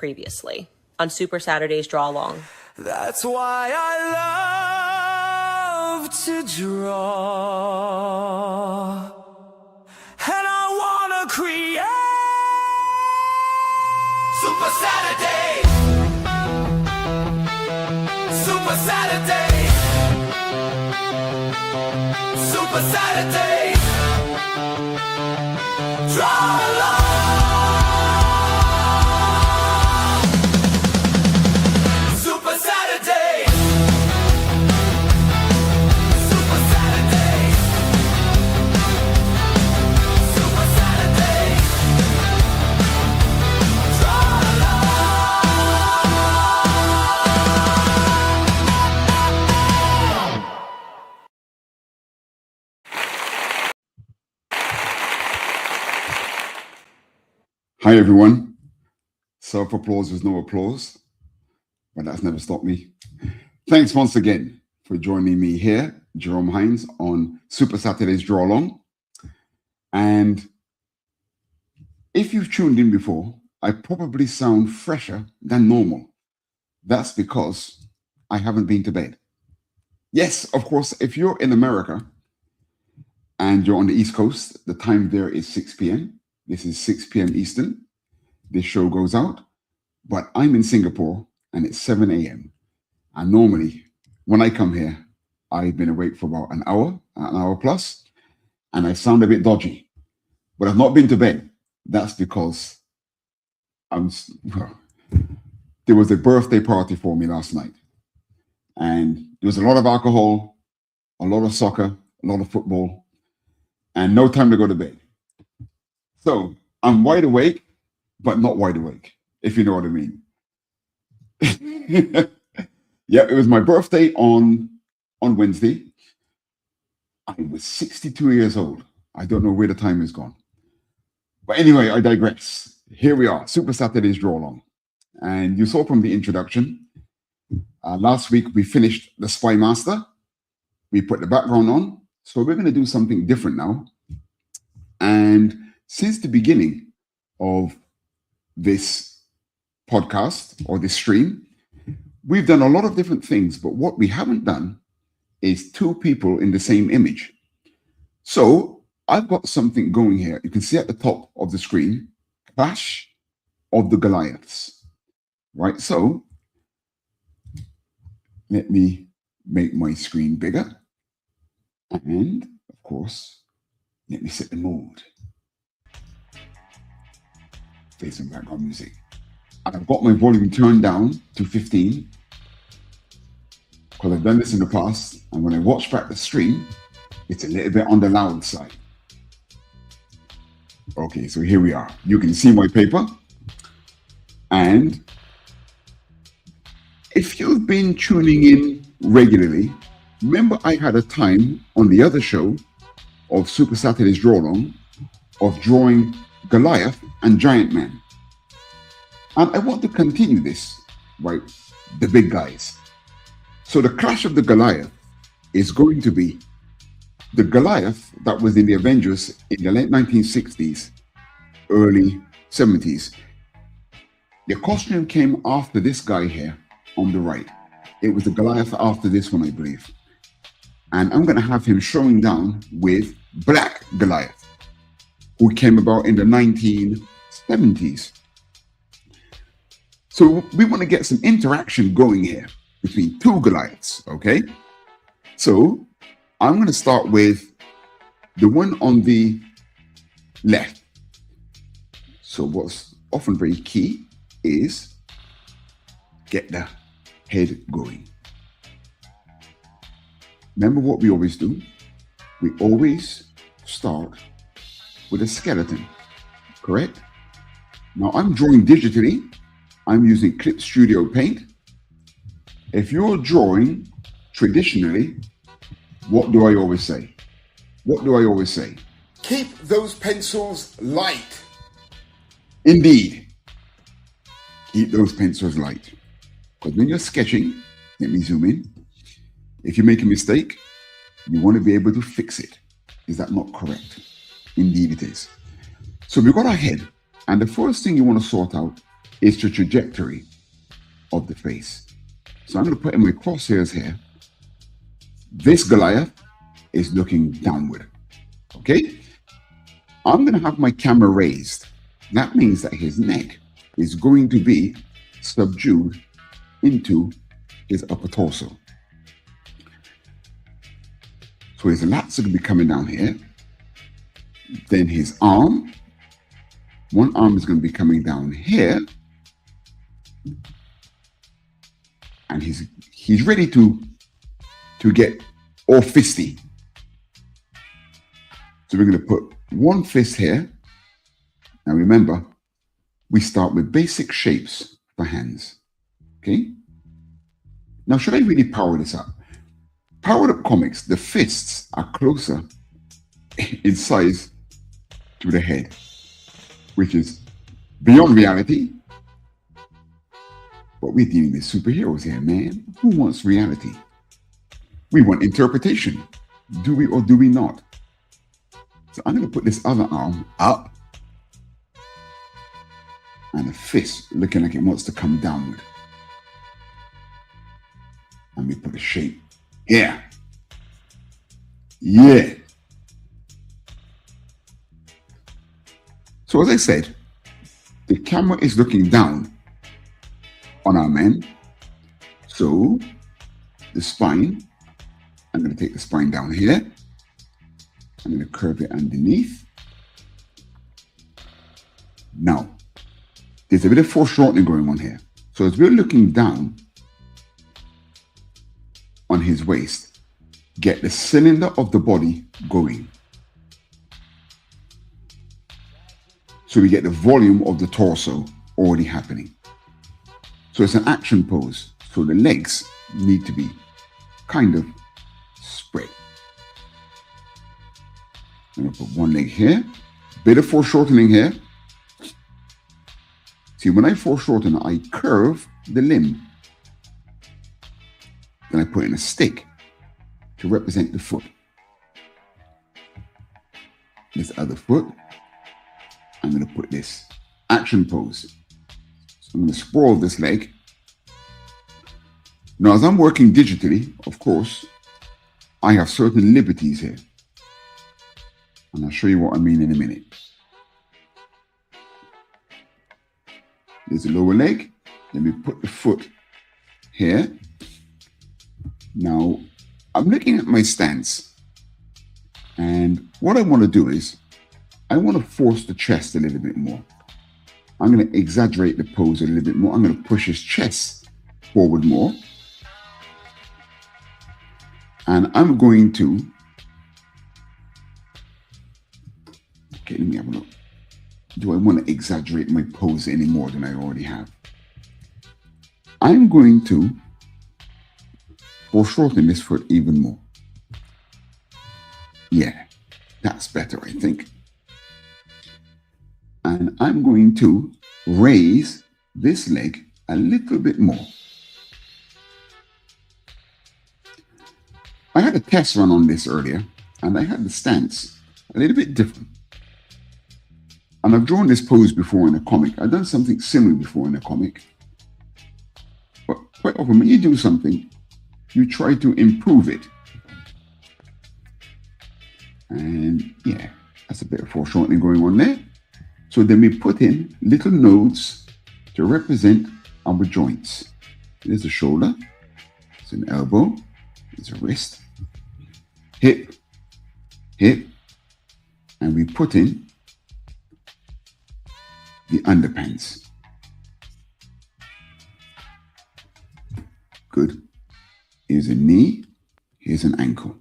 previously on Supa-Saturdays Draw-Along. That's why I love to draw, and I wanna create Supa-Saturdays, Supa-Saturdays, Supa-Saturdays Draw-Along. Hi everyone. Self-applause is no applause, but that's never stopped me. Thanks once again for joining me here, Jerome Hinds, on Supa-Saturdays Draw-Along. And if you've tuned in before, I probably sound fresher than normal. That's because I haven't been to bed. Yes, of course, if you're in America and you're on the East Coast, the time there is 6 p.m. This is 6 p.m. Eastern. This show goes out, but I'm in Singapore and it's 7 a.m. And normally when I come here, I've been awake for about an hour plus, and I sound a bit dodgy, but I've not been to bed. That's because there was a birthday party for me last night, and there was a lot of alcohol, a lot of soccer, a lot of football, and no time to go to bed. So I'm wide awake, but not wide awake, if you know what I mean. Yeah, it was my birthday on Wednesday. I was 62 years old. I don't know where the time is gone. But anyway, I digress. Here we are, Supa-Saturdays Draw-Along. And you saw from the introduction, last week we finished the Spy Master. We put the background on. So we're going to do something different now. And since the beginning of this podcast or this stream, we've done a lot of different things, but what we haven't done is two people in the same image. So I've got something going here. You can see at the top of the screen, Clash of the Goliaths, right? So let me make my screen bigger. And of course, let me set the mood. Play some background music. And I've got my volume turned down to 15 because I've done this in the past, and when I watch back the stream, it's a little bit on the loud side. Okay, so here we are. You can see my paper, and if you've been tuning in regularly, remember I had a time on the other show of Supa-Saturdays Draw-Along of drawing Goliath and Giant Man. And I want to continue this, right? The big guys. So the Clash of the Goliath is going to be the Goliath that was in the Avengers in the late 1960s, early 70s. The costume came after this guy here on the right. It was the Goliath after this one, I believe. And I'm going to have him showing down with Black Goliath, who came about in the 1970s. So we want to get some interaction going here between two Goliaths, okay? So I'm going to start with the one on the left. So what's often very key is get the head going. Remember what we always do? We always start with a skeleton, correct? Now I'm drawing digitally. I'm using Clip Studio Paint. If you're drawing traditionally, what do I always say? What do I always say? Keep those pencils light. Indeed. Keep those pencils light. Because when you're sketching, let me zoom in. If you make a mistake, you want to be able to fix it. Is that not correct? Indeed it is. So we've got our head. And the first thing you want to sort out is the trajectory of the face. So I'm going to put in my crosshairs here. This Goliath is looking downward. Okay? I'm going to have my camera raised. That means that his neck is going to be subdued into his upper torso. So his lats are going to be coming down here. Then his arm, one arm is going to be coming down here. And he's ready to get all fisty. So we're going to put one fist here. Now remember, we start with basic shapes for hands. Okay? Now, should I really power this up? Powered up comics, the fists are closer in size to the head, which is beyond reality. But we're dealing with superheroes here, man. Who wants reality? We want interpretation. Do we or do we not? So I'm going to put this other arm up and a fist looking like it wants to come downward. And we put a shape here. Yeah. So as I said, the camera is looking down on our man. So the spine, I'm going to take the spine down here. I'm going to curve it underneath. Now, there's a bit of foreshortening going on here. So as we're looking down on his waist, get the cylinder of the body going. So we get the volume of the torso already happening. So it's an action pose. So the legs need to be kind of spread. I'm going to put one leg here, bit of foreshortening here. See, when I foreshorten, I curve the limb. Then I put in a stick to represent the foot. This other foot, I'm going to put this action pose. So I'm going to sprawl this leg. Now, as I'm working digitally, of course, I have certain liberties here. And I'll show you what I mean in a minute. There's the lower leg. Then we put the foot here. Now, I'm looking at my stance. And what I want to do is, I want to force the chest a little bit more. I'm going to exaggerate the pose a little bit more. I'm going to push his chest forward more. And I'm going to, okay, let me have a look. Do I want to exaggerate my pose any more than I already have? I'm going to foreshorten this foot even more. Yeah, that's better, I think. And I'm going to raise this leg a little bit more. I had a test run on this earlier, and I had the stance a little bit different. And I've drawn this pose before in a comic. I've done something similar before in a comic. But quite often when you do something, you try to improve it. And yeah, that's a bit of foreshortening going on there. So then we put in little nodes to represent our joints. There's a shoulder, there's an elbow, there's a wrist, hip, and we put in the underpants. Good. Here's a knee, here's an ankle.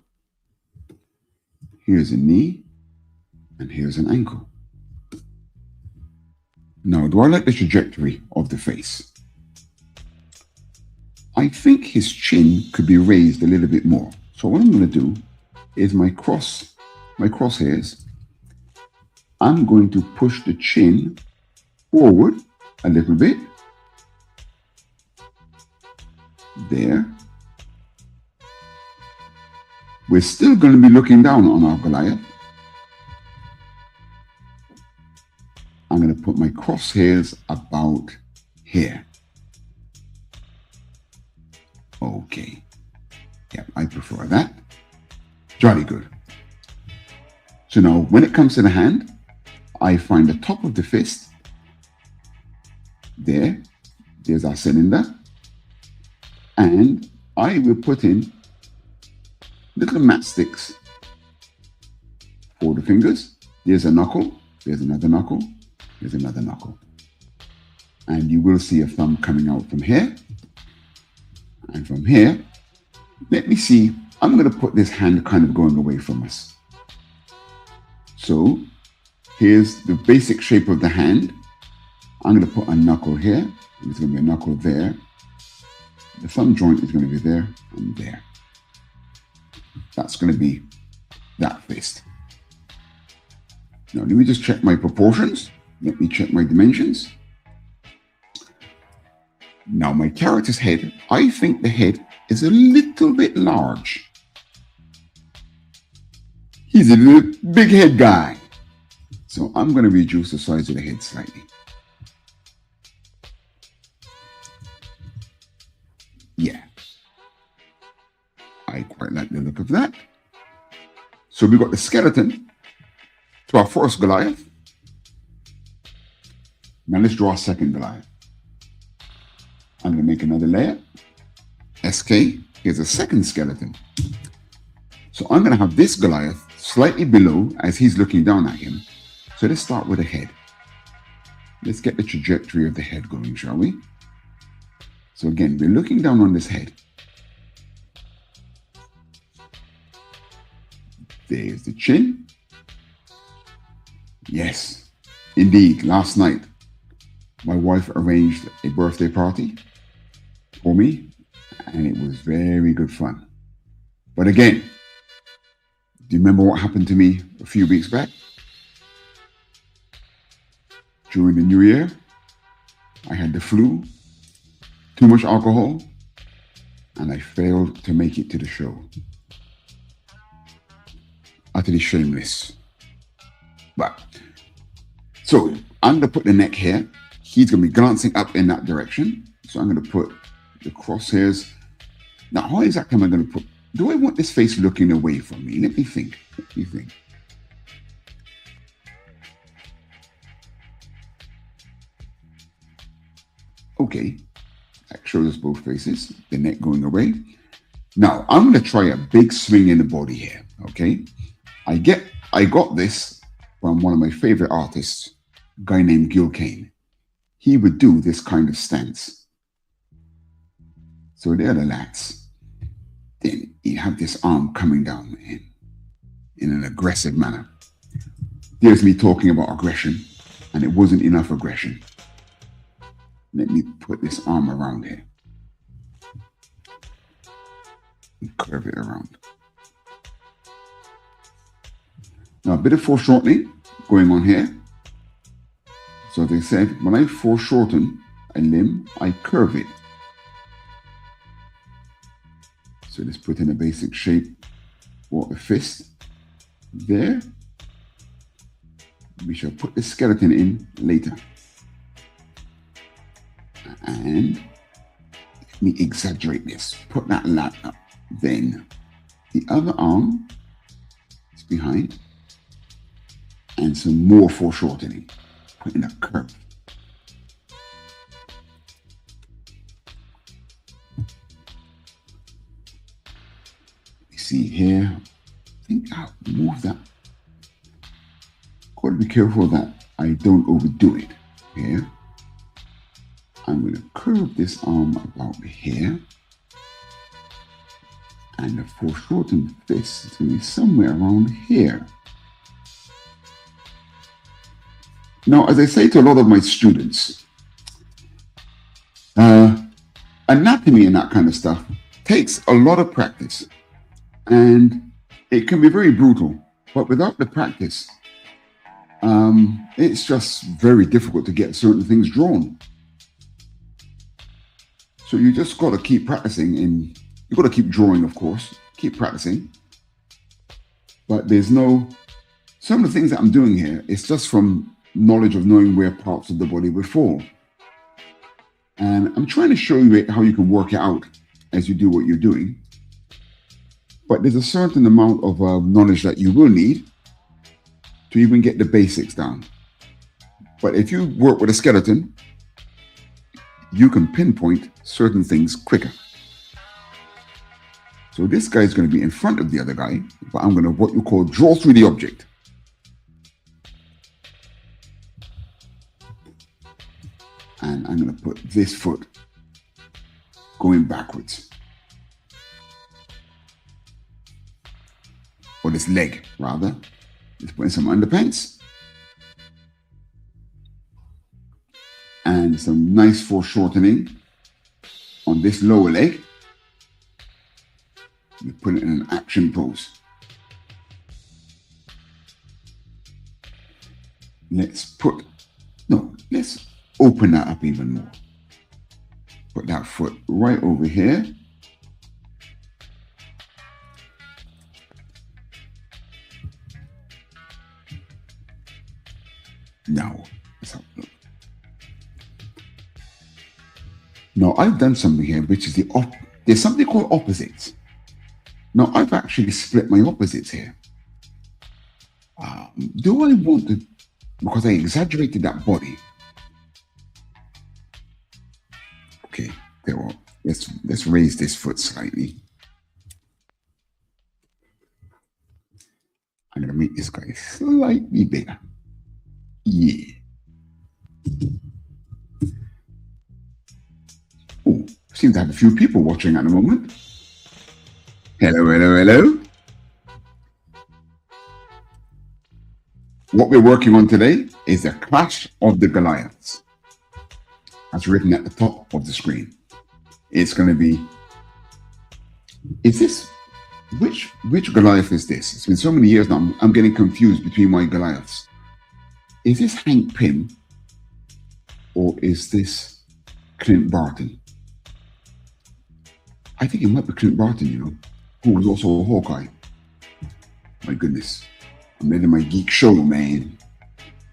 Here's a knee, and here's an ankle. Now, do I like the trajectory of the face? I think his chin could be raised a little bit more. So what I'm going to do is my crosshairs, I'm going to push the chin forward a little bit. There. We're still going to be looking down on our Goliath. I'm going to put my crosshairs about here. Okay. Yeah, I prefer that. Jolly good. So now when it comes to the hand, I find the top of the fist. There's our cylinder. And I will put in little matchsticks for the fingers. There's a knuckle, there's another knuckle, there's another knuckle. And you will see a thumb coming out from here. And from here, let me see, I'm going to put this hand kind of going away from us. So here's the basic shape of the hand. I'm going to put a knuckle here. There's going to be a knuckle there. The thumb joint is going to be there and there. That's going to be that fist. Now, let me just check my proportions. Let me check my dimensions. Now, my character's head, I think the head is a little bit large. He's a little big head guy. So I'm going to reduce the size of the head slightly. Yeah. I quite like the look of that. So we got the skeleton to our first Goliath. Now let's draw a second Goliath. I'm going to make another layer. SK, here's a second skeleton. So I'm going to have this Goliath slightly below as he's looking down at him. So let's start with the head. Let's get the trajectory of the head going, shall we? So again, we're looking down on this head. There's the chin. Yes, indeed, last night, my wife arranged a birthday party for me, and it was very good fun. But again, do you remember what happened to me a few weeks back? During the new year, I had the flu, too much alcohol, and I failed to make it to the show. Utterly shameless. But, so I'm going to put the neck here. He's going to be glancing up in that direction. So I'm going to put the crosshairs. Now, how exactly am I going to put, do I want this face looking away from me? Let me think. Okay, that shows us both faces, the neck going away. Now, I'm going to try a big swing in the body here, okay? I got this from one of my favorite artists, a guy named Gil Kane. He would do this kind of stance. So there are the lats. Then you have this arm coming down in an aggressive manner. There's me talking about aggression, and it wasn't enough aggression. Let me put this arm around here. And curve it around. Now a bit of foreshortening going on here. So they said, when I foreshorten a limb, I curve it. So let's put in a basic shape for a fist. There. We shall put the skeleton in later. And let me exaggerate this. Put that lat up. Then the other arm is behind. And some more foreshortening. Put in a curve. You see here, I think I'll move that. Got to be careful that I don't overdo it here. I'm going to curve this arm about here. And the foreshortened fist is going to be somewhere around here. Now, as I say to a lot of my students, anatomy and that kind of stuff takes a lot of practice. And it can be very brutal. But without the practice, it's just very difficult to get certain things drawn. So you just got to keep practicing, and you've got to keep drawing, of course, keep practicing. But some of the things that I'm doing here, it's just from knowledge of knowing where parts of the body would fall. And I'm trying to show you how you can work it out as you do what you're doing. But there's a certain amount of knowledge that you will need to even get the basics down. But if you work with a skeleton, you can pinpoint certain things quicker. So this guy is going to be in front of the other guy, but I'm going to what you call draw through the object. And I'm going to put this foot going backwards. Or this leg, rather. Let's put in some underpants. And some nice foreshortening on this lower leg. We put it in an action pose. Let's open that up even more. Put that foot right over here. Now, let's have a look. Now, I've done something here, which is there's something called opposites. Now, I've actually split my opposites here. Do I want to, because I exaggerated that body. Okay, there we go. Let's raise this foot slightly. I'm going to make this guy slightly bigger. Yeah. Oh, seem to have a few people watching at the moment. Hello, hello, hello. What we're working on today is the Clash of the Goliaths. That's written at the top of the screen. It's going to be, which Goliath is this? It's been so many years now, I'm getting confused between my Goliaths. Is this Hank Pym or is this Clint Barton? I think it might be Clint Barton, you know, who was also a Hawkeye. My goodness. I'm letting my geek show, man.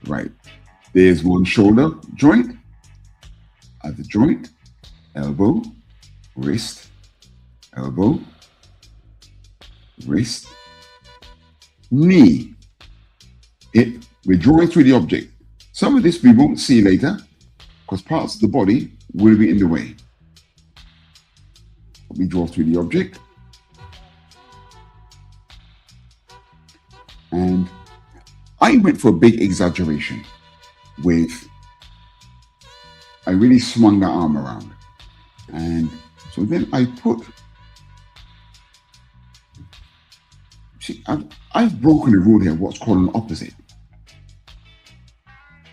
Right. There's one shoulder joint, other joint, elbow, wrist, elbow, wrist, knee. We're drawing through the object. Some of this we won't see later because parts of the body will be in the way. We draw through the object. And I went for a big exaggeration I really swung the arm around. And so then I put, see, I've broken the rule here, what's called an opposite.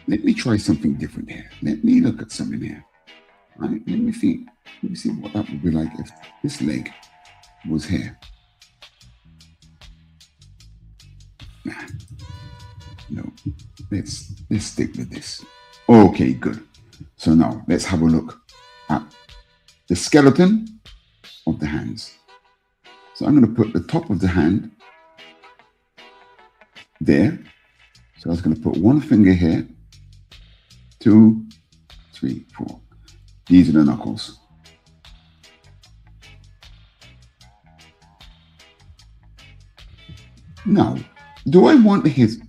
Let me try something different here. Let me look at something here. Right? Let me see what that would be like if this leg was here. Nah, no, let's stick with this. Okay, good. So now let's have a look at the skeleton of the hands. So I'm going to put the top of the hand there. So I was going to put one finger here, 2, 3, 4. These are the knuckles. Now, do I want his,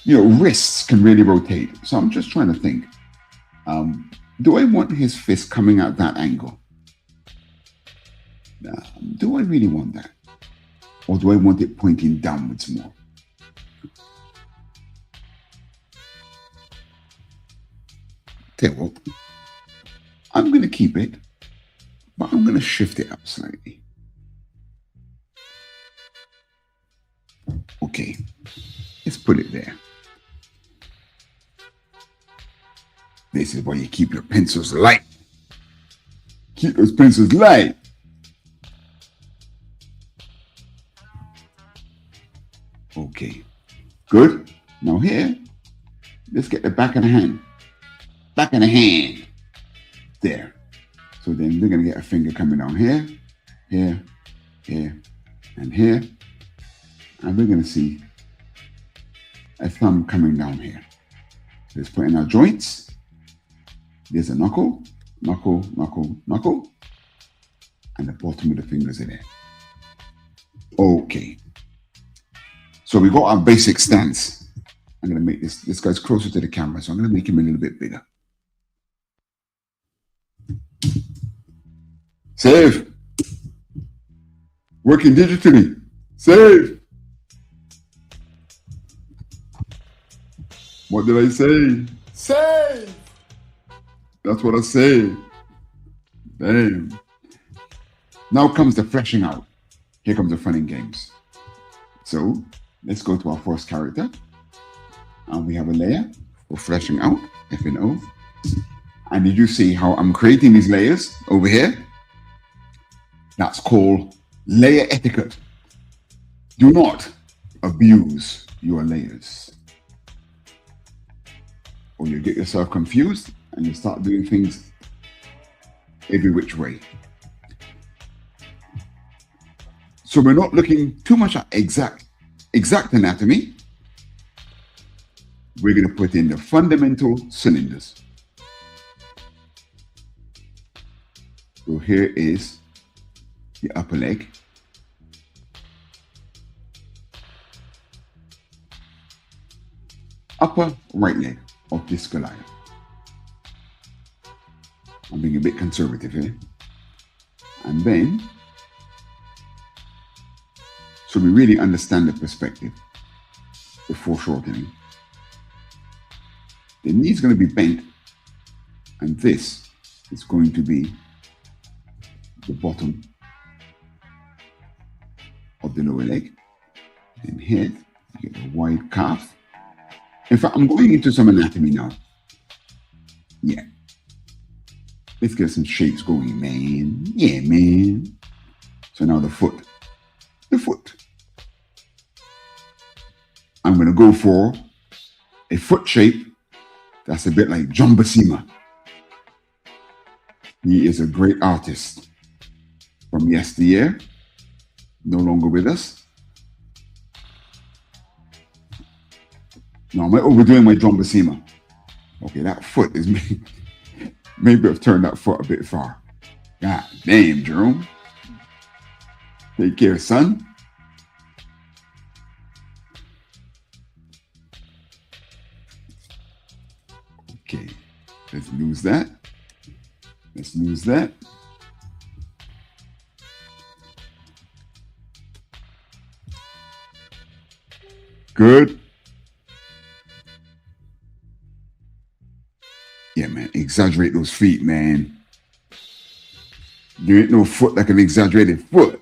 wrists can really rotate. So I'm just trying to think. Do I want his fist coming at that angle? Do I really want that? Or do I want it pointing downwards more? Okay, well, I'm going to keep it, but I'm going to shift it up slightly. Okay, let's put it there. This is why you keep your pencils light. Keep those pencils light. Okay, good. Now here, let's get the back of the hand. Back of the hand. There. So then we're going to get a finger coming down here, here, here, and here. And we're going to see a thumb coming down here. Let's put in our joints. There's a knuckle. knuckle, knuckle, knuckle, and the bottom of the fingers in there. Okay. So we got our basic stance. I'm going to make this guy's closer to the camera, so I'm going to make him a little bit bigger. Save. Working digitally. Save. What did I say? Save. That's what I say. Damn. Now comes the fleshing out. Here comes the fun and games. So let's go to our first character. And we have a layer for fleshing out, F&O. And did you see how I'm creating these layers over here? That's called layer etiquette. Do not abuse your layers, or you get yourself confused and you start doing things every which way. So we're not looking too much at exact anatomy. We're going to put in the fundamental cylinders. So here is the upper leg. Upper right leg of this Goliath. I'm being a bit conservative here. And then, so we really understand the perspective before shortening. The knee is going to be bent, and this is going to be the bottom of the lower leg. And here, you get a wide calf. In fact, I'm going into some anatomy now. Yeah. Let's get some shapes going, man. Yeah, man. So now the foot. The foot. I'm going to go for a foot shape that's a bit like John Basima. He is a great artist from yesteryear, no longer with us. Now, am I overdoing my John Basima? Okay, that foot is maybe I've turned that foot a bit far. God damn, Jerome. Take care, son. Okay, let's lose that. Let's lose that. Good. Yeah, man, exaggerate those feet, man. There ain't no foot like an exaggerated foot.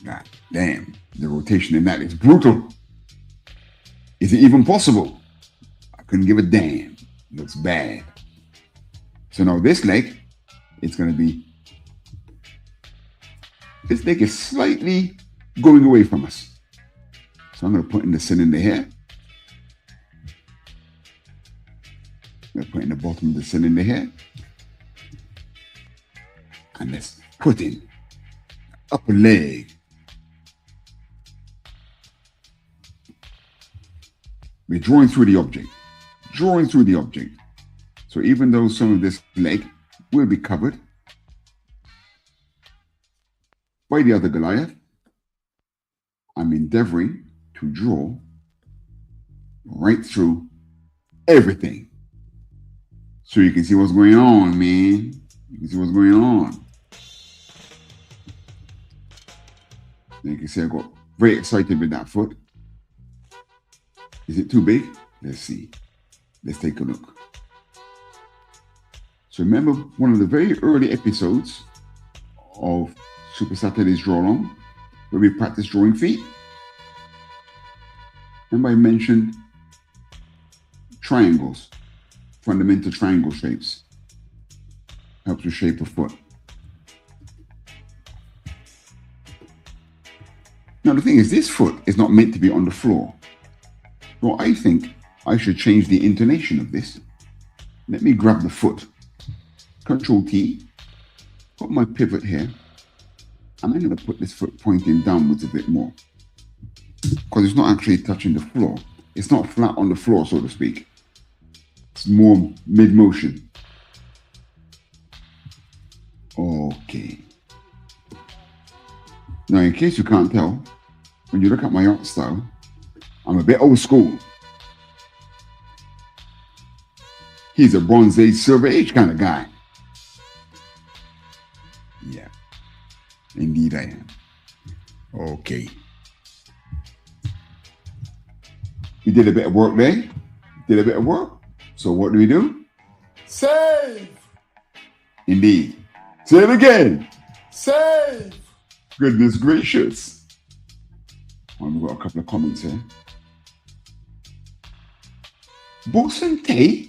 God damn, the rotation in that is brutal. Is it even possible? I couldn't give a damn. It looks bad. So now this leg, it's going to be, this leg is slightly going away from us. So I'm going to put in the cylinder here. I'm going to put in the bottom of the cylinder here. And let's put in the upper leg. We're drawing through the object. Drawing through the object. So even though some of this leg will be covered by the other Goliath, I'm endeavoring to draw right through everything. So you can see what's going on, man. You can see what's going on. You can see I got very excited with that foot. Is it too big? Let's see. Let's take a look. So remember one of the very early episodes of Supa-Saturdays Draw-Along where we practice drawing feet? Remember I mentioned triangles, fundamental triangle shapes. Helps you shape a foot. Now the thing is, this foot is not meant to be on the floor. So I think I should change the intonation of this. Let me grab the foot. Control T, put my pivot here, and I'm going to put this foot pointing downwards a bit more because it's not actually touching the floor. It's not flat on the floor, so to speak. It's more mid-motion. Okay. Now, in case you can't tell, when you look at my art style, I'm a bit old school. He's a Bronze Age, Silver Age kind of guy. Yeah, indeed I am. Okay. We did a bit of work there. Did a bit of work. So what do we do? Save! Indeed. Say it again. Save! Goodness gracious. Well, we've got a couple of comments here. Bosun Tay?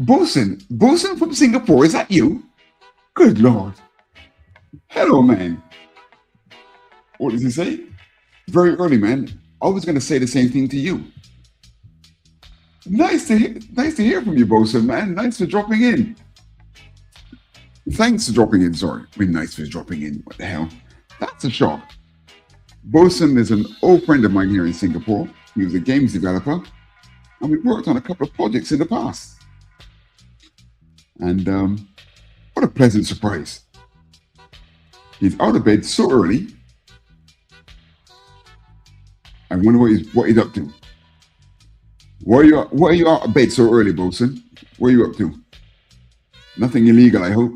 Bosun from Singapore, is that you? Good Lord. Hello, man. What does he say? Very early, man. I was going to say the same thing to you. Nice to hear from you, Bosun, man. Nice for dropping in. Thanks for dropping in. Sorry. I mean, nice for dropping in. What the hell? That's a shock. Bosun is an old friend of mine here in Singapore. He was a games developer, and we worked on a couple of projects in the past. And what a pleasant surprise. He's out of bed so early. I wonder what he's up to. Why are you out of bed so early, Bosun? What are you up to? Nothing illegal, I hope.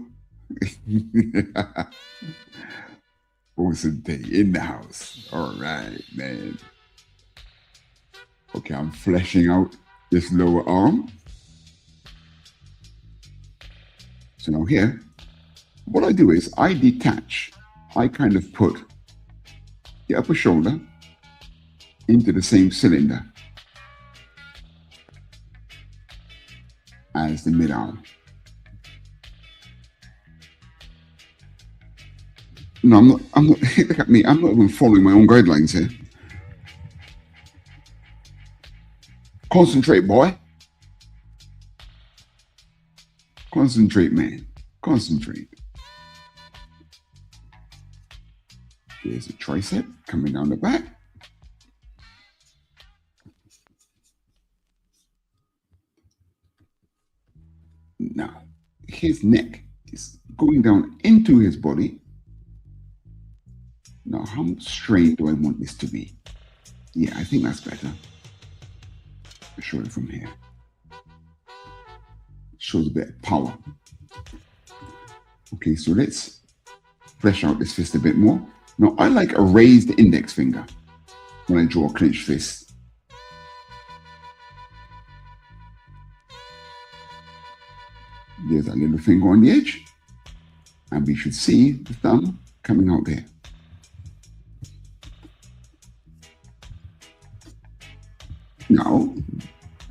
Bosun Day in the house. All right, man. Okay, I'm fleshing out this lower arm. So now here, what I do is I detach. I kind of put the upper shoulder into the same cylinder as the mid-arm. No, I'm not, look at me, I'm not even following my own guidelines here. Concentrate, boy. Concentrate, man. Concentrate. There's a tricep coming down the back. Now, his neck is going down into his body. Now, how straight do I want this to be? Yeah, I think that's better. I'll show it from here. Shows a bit of power. Okay, so let's flesh out this fist a bit more. Now, I like a raised index finger when I draw a clenched fist. There's that little finger on the edge. And we should see the thumb coming out there. Now,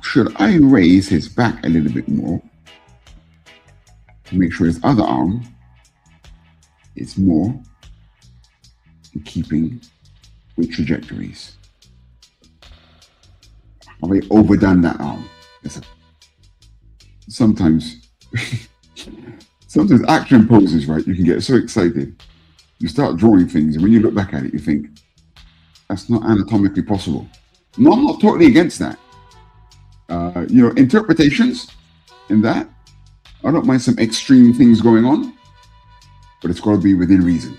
should I raise his back a little bit more to make sure his other arm is more in keeping with trajectories? Have I overdone that arm? Sometimes action poses, right? You can get so excited. You start drawing things, and when you look back at it, you think, that's not anatomically possible. No, I'm not totally against that. Interpretations in that, I don't mind some extreme things going on, but it's got to be within reason.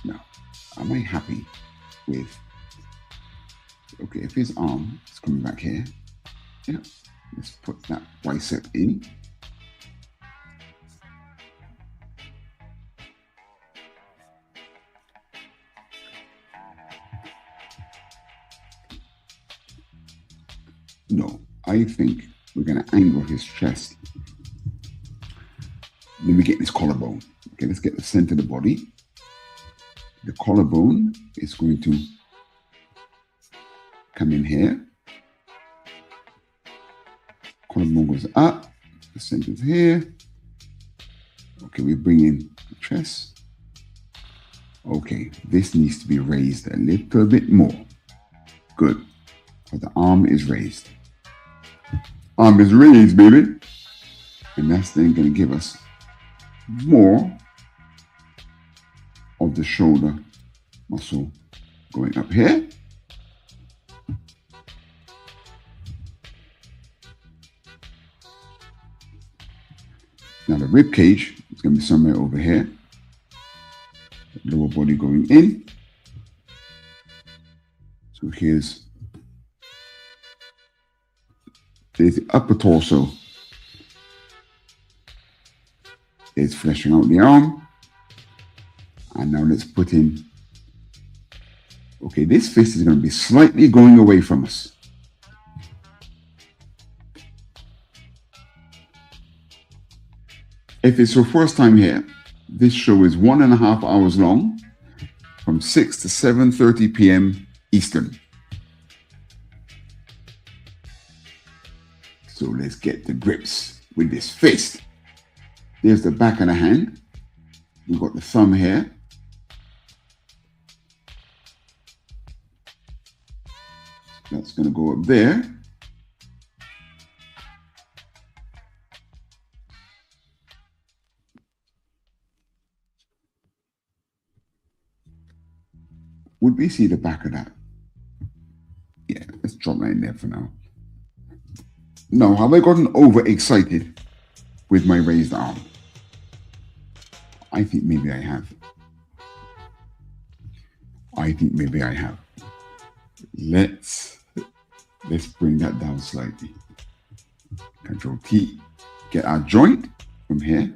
Now, am I happy with, okay, if his arm is coming back here, yeah, let's put that bicep in. No, I think we're going to angle his chest. Then we get this collarbone. Okay, let's get the center of the body. The collarbone is going to come in here. Collarbone goes up. The center's here. Okay, we bring in the chest. Okay, this needs to be raised a little bit more. Good. So the arm is raised. Arm is raised, baby. And that's then going to give us more of the shoulder muscle going up here. Now the rib cage is going to be somewhere over here. Lower body going in. So there's the upper torso. It's fleshing out the arm. And now let's put in, okay, this fist is going to be slightly going away from us. If it's your first time here, this show is 1.5 hours long from 6 to 7:30 p.m. Eastern. So let's get the grips with this fist. There's the back of the hand. We've got the thumb here. That's going to go up there. Would we see the back of that? Yeah, let's drop that in there for now. Now, have I gotten overexcited with my raised arm? I think maybe I have. Let's bring that down slightly. Control T, get our joint from here.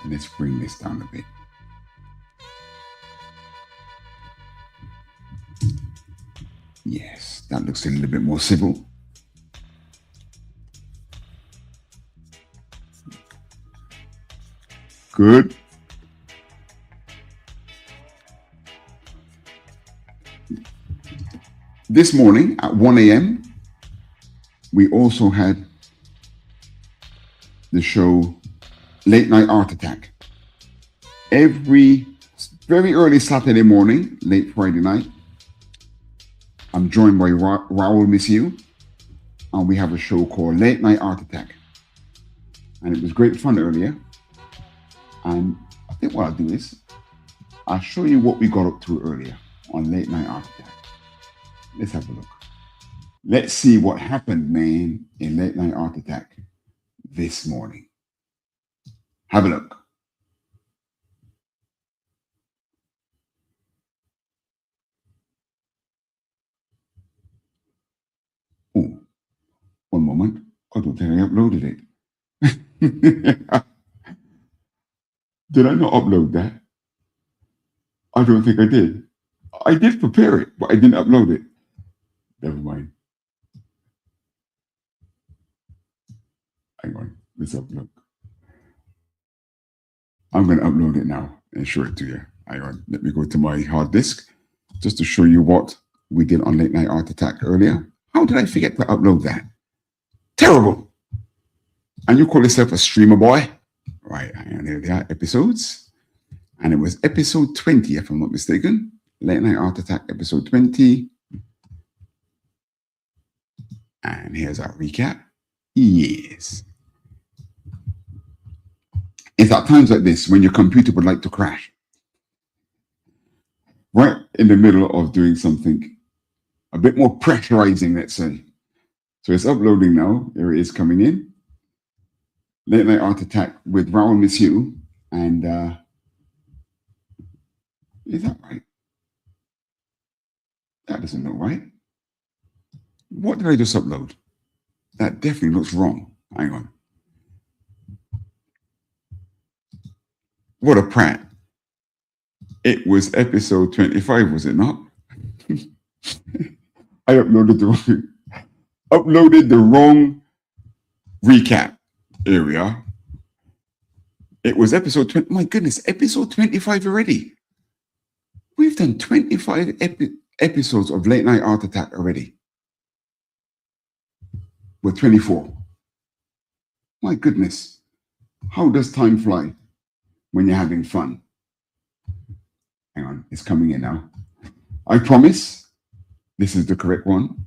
And let's bring this down a bit. Yes, that looks a little bit more civil. Good. This morning at 1 a.m., we also had the show Late Night Art Attack. Every very early Saturday morning, late Friday night, I'm joined by Raoul Missiu, and we have a show called Late Night Art Attack. And it was great fun earlier. And I think what I'll do is, I'll show you what we got up to earlier on Late Night Art Attack. Let's have a look. Let's see what happened, man, in Late Night Art Attack this morning. Have a look. Oh, one moment. I don't think I uploaded it. Did I not upload that? I don't think I did. I did prepare it, but I didn't upload it. Never mind. Hang on, let's have a look. I'm going to upload it now and show it to you. Hang on, let me go to my hard disk just to show you what we did on Late Night Art Attack earlier. How did I forget to upload that? Terrible. And you call yourself a streamer boy? Right, hang on, here they are, episodes. And it was episode 20, if I'm not mistaken. Late Night Art Attack, episode 20. And here's our recap. Yes. It's at times like this when your computer would like to crash. Right in the middle of doing something a bit more pressurizing, let's say. So it's uploading now. Here it is coming in. Late Night Art Attack with Raoul Missiu. And is that right? That doesn't look right. What did I just upload? That definitely looks wrong. Hang on. What a prat. It was episode 25, was it not? I uploaded the wrong recap. Here we are. It was episode 20. My goodness, episode 25 already. We've done 25 episodes of Late Night Art Attack already. We're 24. My goodness. How does time fly when you're having fun? Hang on, it's coming in now. I promise this is the correct one.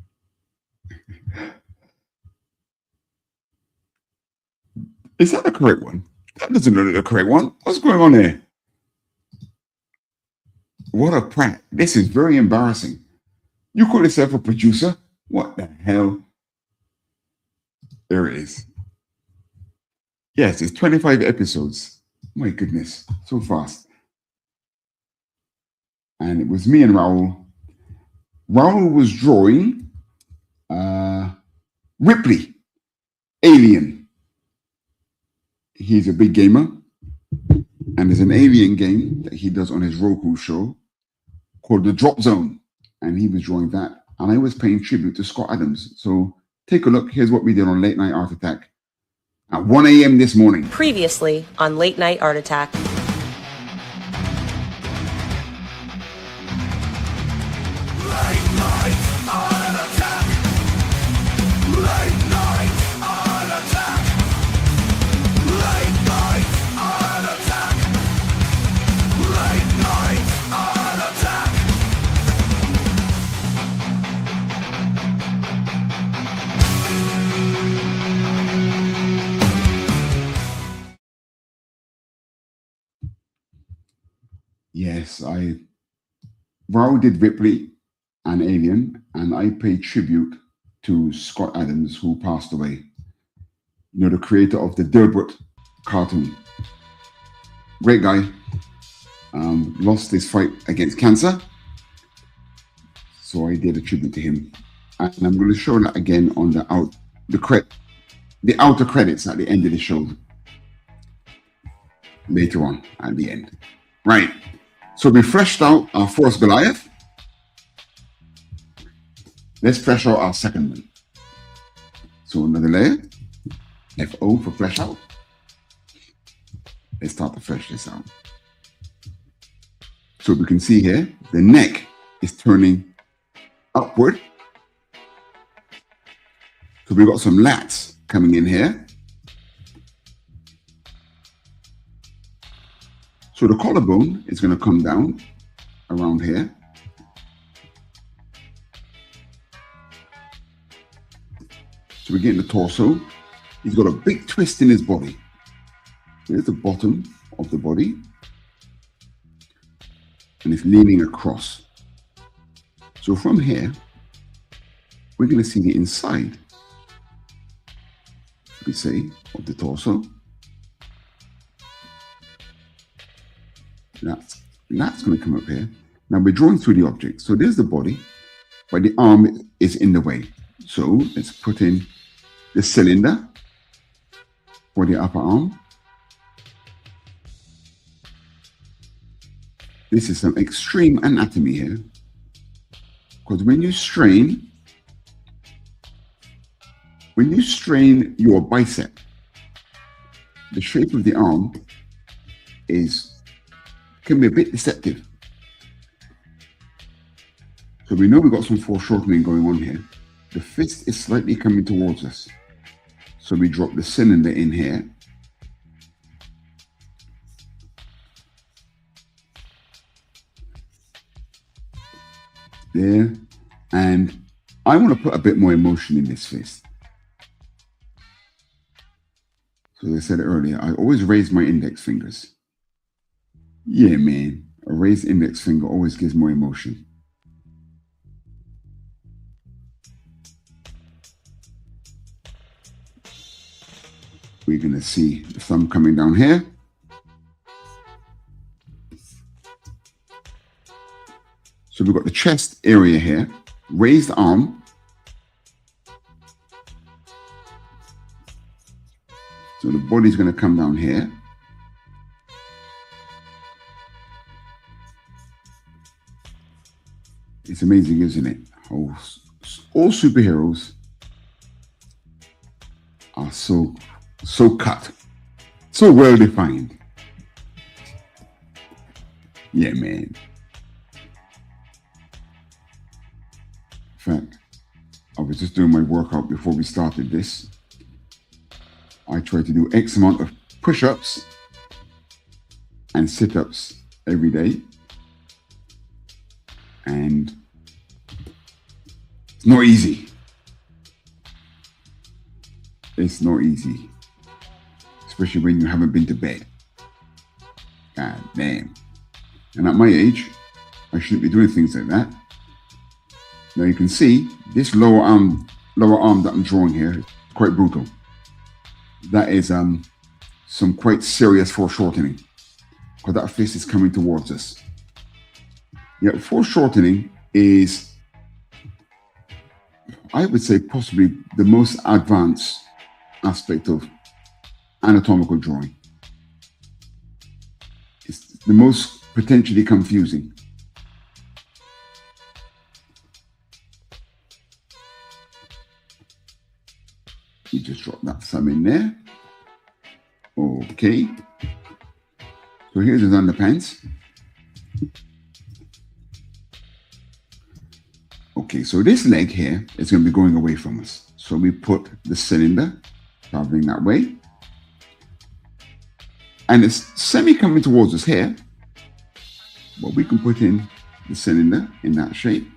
Is that the correct one? That doesn't look like the correct one. What's going on here? What a prat. This is very embarrassing. You call yourself a producer? What the hell? There it is. Yes, it's 25 episodes. My goodness, so fast. And it was me and Raul. Raul was drawing Ripley, Alien. He's a big gamer. And there's an Alien game that he does on his Roku show called The Drop Zone. And he was drawing that. And I was paying tribute to Scott Adams. So take a look. Here's what we did on Late Night Art Attack at 1 a.m. this morning. Previously on Late Night Art Attack. Yes, Raul did Ripley and Alien, and I paid tribute to Scott Adams, who passed away. You know, the creator of the Dilbert cartoon. Great guy. Lost his fight against cancer. So I did a tribute to him. And I'm going to show that again on the outer credits at the end of the show. Later on at the end. Right. So we fleshed out our first Goliath. Let's flesh out our second one. So another layer. FO for flesh out. Let's start to flesh this out. So we can see here, the neck is turning upward. So we've got some lats coming in here. So the collarbone is going to come down around here. So we're getting the torso. He's got a big twist in his body. There's the bottom of the body. And it's leaning across. So from here, we're going to see the inside, we say, of the torso. That's going to come up here. Now we're drawing through the object. So there's the body, but the arm is in the way. So let's put in the cylinder for the upper arm. This is some extreme anatomy here. Because when you strain your bicep, the shape of the arm can be a bit deceptive. So we know we've got some foreshortening going on here. The fist is slightly coming towards us. So we drop the cylinder in here. There. And I want to put a bit more emotion in this fist. So as I said earlier, I always raise my index fingers. Yeah, man. A raised index finger always gives more emotion. We're going to see the thumb coming down here. So we've got the chest area here, raised arm. So the body's going to come down here. It's amazing, isn't it? All superheroes are so cut, so well defined. Yeah, man. In fact, I was just doing my workout before we started this. I try to do X amount of push-ups and sit-ups every day. And it's not easy. It's not easy. Especially when you haven't been to bed. God damn. And at my age, I shouldn't be doing things like that. Now you can see this lower arm that I'm drawing here is quite brutal. That is some quite serious foreshortening, because that fist is coming towards us. Yeah, foreshortening is, I would say, possibly the most advanced aspect of anatomical drawing. It's the most potentially confusing. You just drop that thumb in there. Okay. So here's his underpants. Okay, so this leg here is going to be going away from us. So we put the cylinder traveling that way. And it's semi coming towards us here. But we can put in the cylinder in that shape.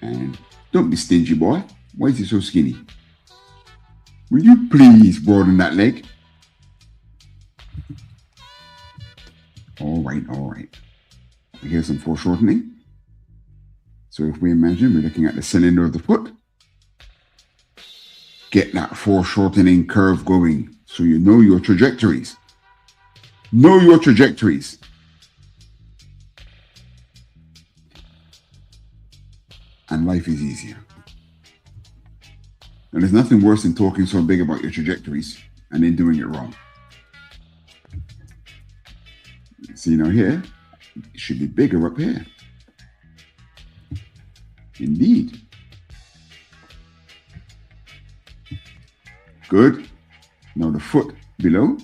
And don't be stingy, boy. Why is he so skinny? Will you please broaden that leg? All right, all right. Here's some foreshortening. So if we imagine we're looking at the cylinder of the foot, get that foreshortening curve going so you know your trajectories. Know your trajectories. And life is easier. And there's nothing worse than talking so big about your trajectories and then doing it wrong. See now here, it should be bigger up here. Indeed. Good. Now the foot below.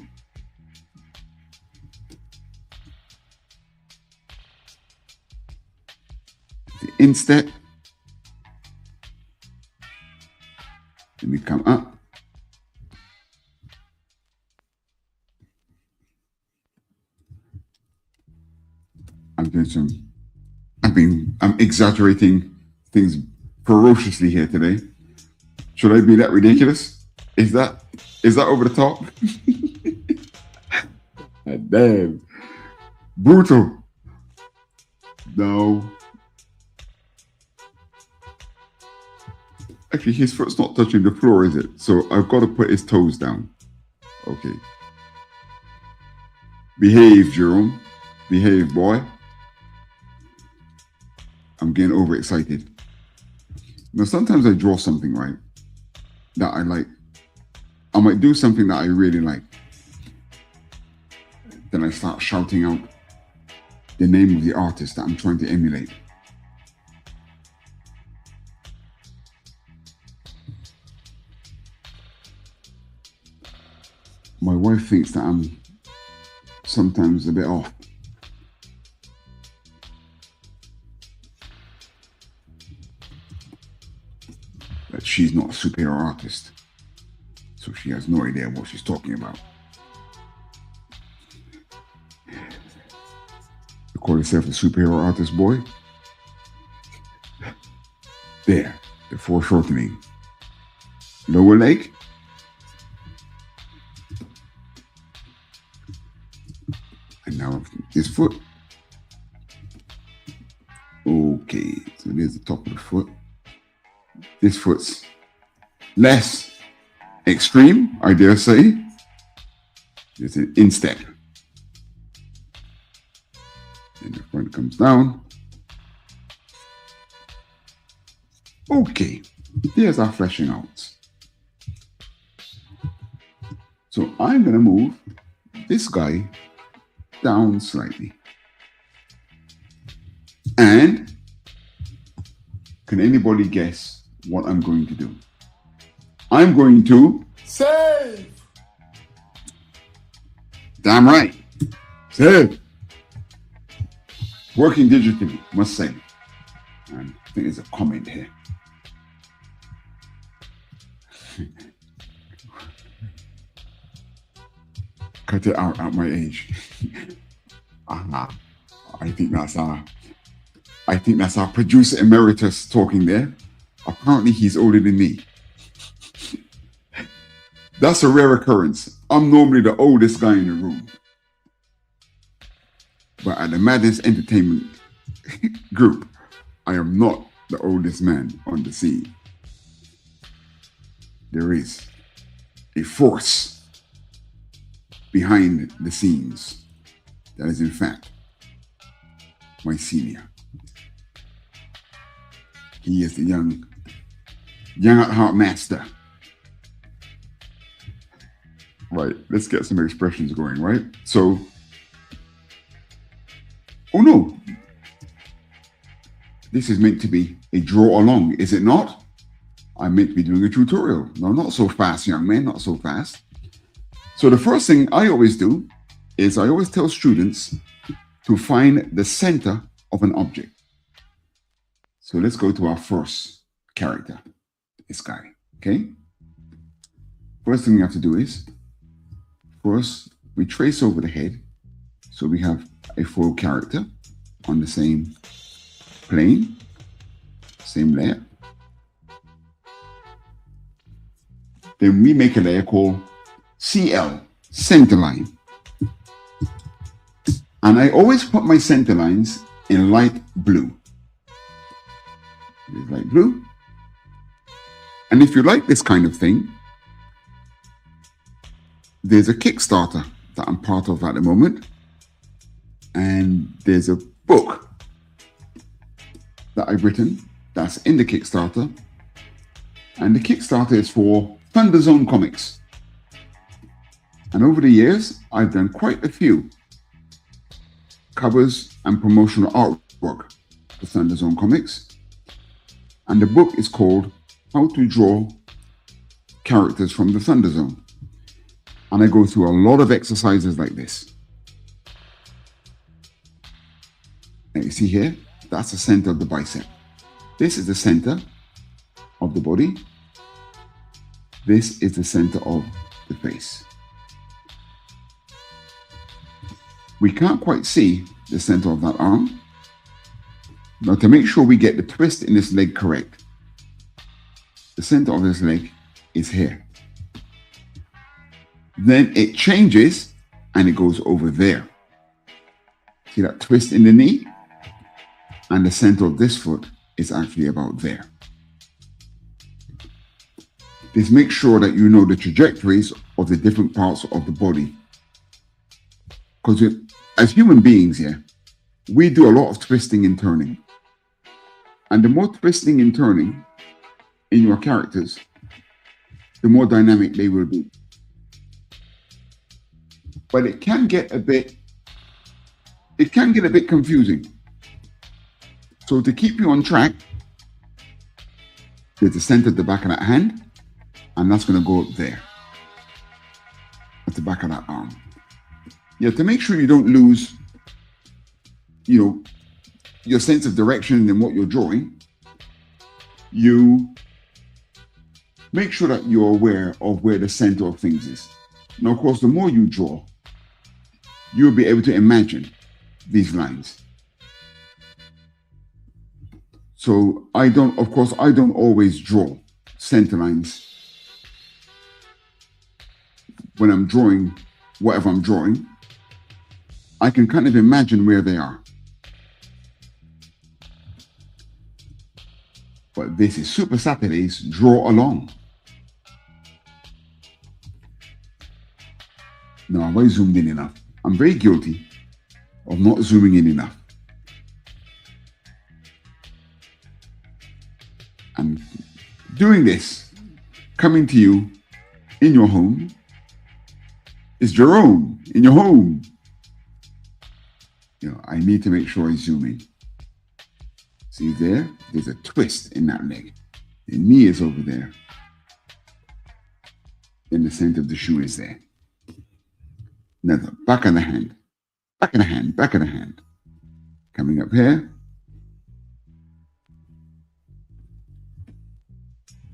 The instep. Then we come up. I'm exaggerating things ferociously here today. Should I be that ridiculous? Is that over the top? Damn. Brutal. No. Actually, his foot's not touching the floor, is it? So I've got to put his toes down. Okay. Behave, Jerome. Behave, boy. I'm getting overexcited. Now, sometimes I draw something, right, that I like. I might do something that I really like. Then I start shouting out the name of the artist that I'm trying to emulate. My wife thinks that I'm sometimes a bit off. But she's not a superhero artist, so she has no idea what she's talking about. You call yourself a superhero artist, boy? There, the foreshortening. Lower leg. And now this foot. Okay, so there's the top of the foot. This foot's less extreme, I dare say. There's an instep. And the front comes down. Okay, there's our fleshing out. So I'm going to move this guy down slightly. And can anybody guess what I'm going to do? I'm going to Save! Damn right. Save. Working digitally, must say. And I think there's a comment here. Cut it out at my age. I think that's our producer emeritus talking there. Apparently he's older than me. That's a rare occurrence. I'm normally the oldest guy in the room. But at the Madness Entertainment group, I am not the oldest man on the scene. There is a force behind the scenes that is in fact my senior. He is the young at heart master. Right, let's get some expressions going, right? So, oh no, this is meant to be a draw along, is it not? I'm meant to be doing a tutorial. No, not so fast, young man, not so fast. So the first thing I always do is I always tell students to find the center of an object. So let's go to our first character, this guy, okay? First thing we have to do is, first we trace over the head. So we have a full character on the same plane, same layer. Then we make a layer called CL, center line. And I always put my center lines in light blue. Light blue. And if you like this kind of thing, there's a Kickstarter that I'm part of at the moment. And there's a book that I've written that's in the Kickstarter. And the Kickstarter is for Thunder Zone Comics. And over the years, I've done quite a few covers and promotional artwork for Thunder Zone Comics. And the book is called How to Draw Characters from the Thunder Zone. And I go through a lot of exercises like this. Now you see here, that's the center of the bicep. This is the center of the body. This is the center of the face. We can't quite see the center of that arm. Now to make sure we get the twist in this leg correct, the center of this leg is here. Then it changes and it goes over there. See that twist in the knee? And the center of this foot is actually about there. This makes sure that you know the trajectories of the different parts of the body. Because as human beings here, we do a lot of twisting and turning. And the more twisting and turning in your characters, the more dynamic they will be. But it can get a bit confusing. So to keep you on track, there's the center of the back of that hand, and that's going to go up there at the back of that arm. Yeah, to make sure you don't lose, your sense of direction in what you're drawing, you make sure that you're aware of where the center of things is. Now, of course, the more you draw, you'll be able to imagine these lines. So I don't always draw center lines when I'm drawing whatever I'm drawing. I can kind of imagine where they are. But this is Supa-Saturdays Draw-Along. Now, have I zoomed in enough? I'm very guilty of not zooming in enough. I'm doing this, coming to you in your home. It's Jerome in your home. I need to make sure I zoom in. See there? There's a twist in that leg. The knee is over there. Then the center of the shoe is there. Now the back of the hand. Back of the hand, back of the hand. Coming up here.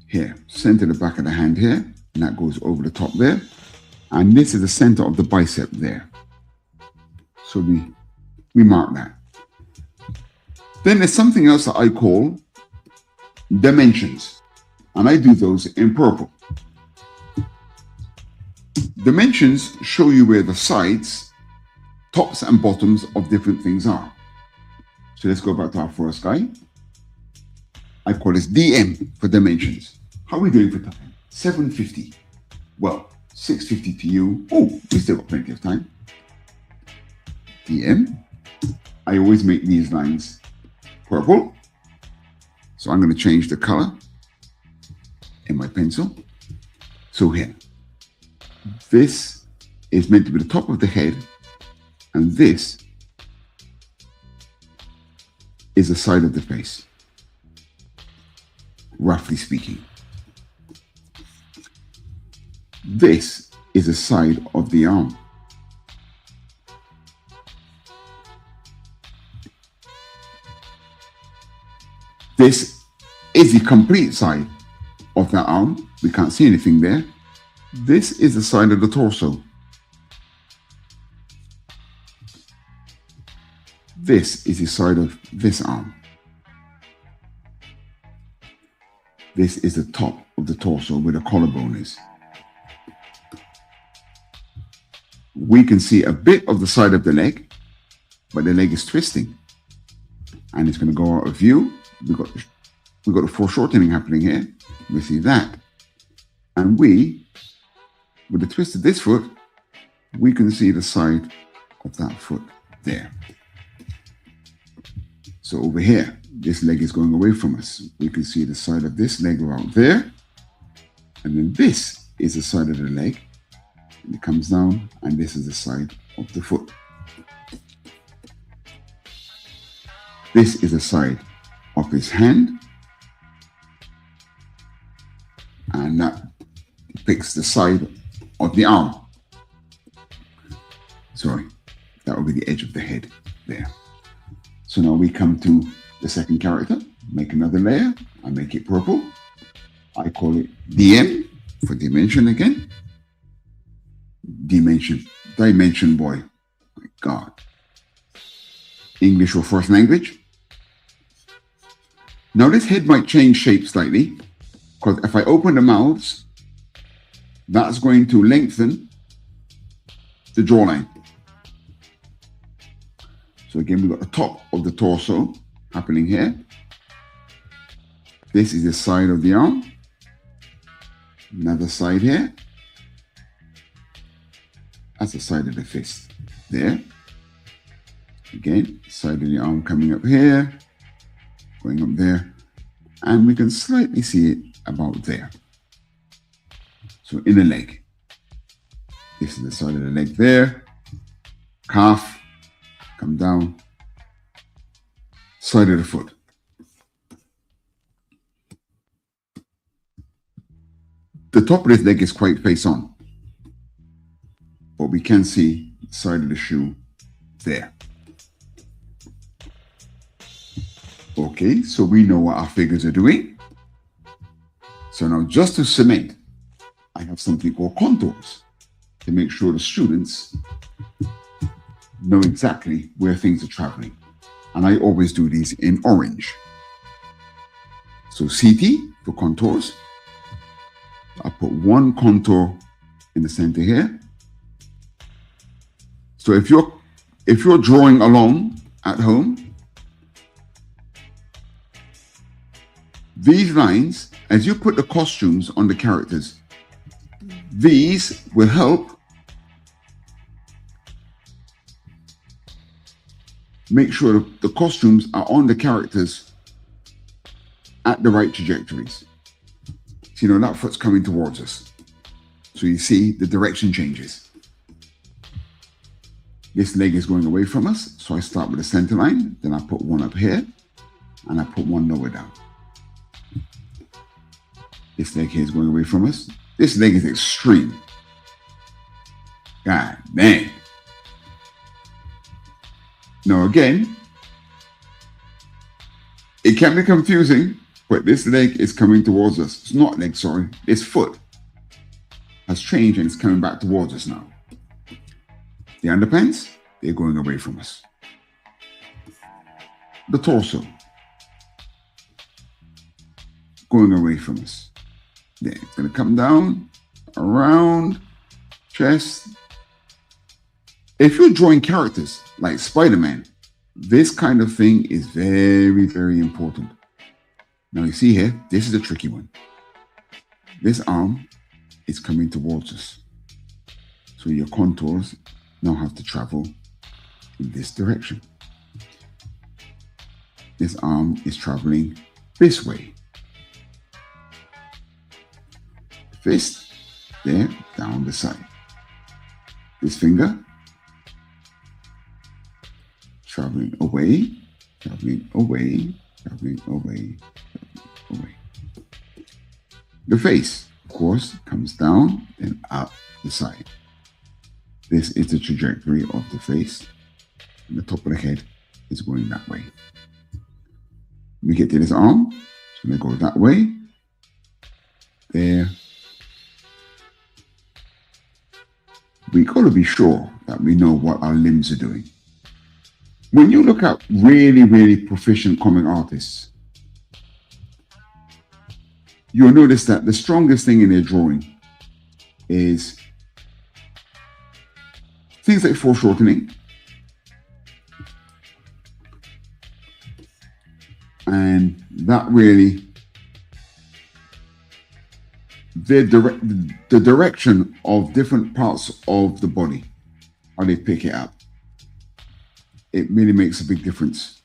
Here, center the back of the hand here. And that goes over the top there. And this is the center of the bicep there. So we mark that. Then there's something else that I call dimensions. And I do those in purple. Dimensions show you where the sides, tops and bottoms of different things are. So let's go back to our first guy. I call this DM for dimensions. How are we doing for time? 7:50. Well, 6:50 to you. Oh, we still got plenty of time. DM. I always make these lines purple. So I'm going to change the color in my pencil. So here, this is meant to be the top of the head, and this is the side of the face, roughly speaking. This is the side of the arm. This is the complete side of that arm. We can't see anything there. This is the side of the torso. This is the side of this arm. This is the top of the torso where the collarbone is. We can see a bit of the side of the leg, but the leg is twisting. And it's going to go out of view. We've got the foreshortening happening here. We see that. And with the twist of this foot, we can see the side of that foot there. So over here, this leg is going away from us. We can see the side of this leg out there. And then this is the side of the leg. And it comes down, and this is the side of the foot. This is the side of his hand, and that depicts the side of the arm. Sorry, that will be the edge of the head there. So now we come to the second character. Make another layer. I make it purple. I call it DM for dimension again. Dimension boy. My God. English or first language. Now this head might change shape slightly, because if I open the mouths, that's going to lengthen the jawline. So again, we've got the top of the torso happening here. This is the side of the arm. Another side here. That's the side of the fist there. Again, side of the arm coming up here, going up there, and we can slightly see it about there. So in the leg, this is the side of the leg there, calf, come down, side of the foot. The top of this leg is quite face on, but we can see the side of the shoe there. Okay, so we know what our figures are doing. So now just to cement, I have something called contours to make sure the students know exactly where things are traveling. And I always do these in orange. So CT for contours. I put one contour in the center here. So if you're drawing along at home, these lines, as you put the costumes on the characters, these will help make sure the costumes are on the characters at the right trajectories. So, you know, that foot's coming towards us. So you see the direction changes. This leg is going away from us. So I start with the center line, then I put one up here, and I put one lower down. This leg here is going away from us. This leg is extreme. God, man. Now again, it can be confusing, but this leg is coming towards us. It's not leg, sorry. This foot has changed and it's coming back towards us now. The underpants, they're going away from us. The torso, going away from us. Yeah, it's going to come down, around, chest. If you're drawing characters like Spider-Man, this kind of thing is very, very important. Now you see here, this is a tricky one. This arm is coming towards us. So your contours now have to travel in this direction. This arm is traveling this way. Fist, there, down the side. This finger, traveling away, traveling away, traveling away, traveling away. The face, of course, comes down and up the side. This is the trajectory of the face, and the top of the head is going that way. We get to this arm, it's going to go that way, there. We got to be sure that we know what our limbs are doing. When you look at really, really proficient comic artists, you'll notice that the strongest thing in their drawing is things like foreshortening and that really the direction of different parts of the body, how they pick it up. It really makes a big difference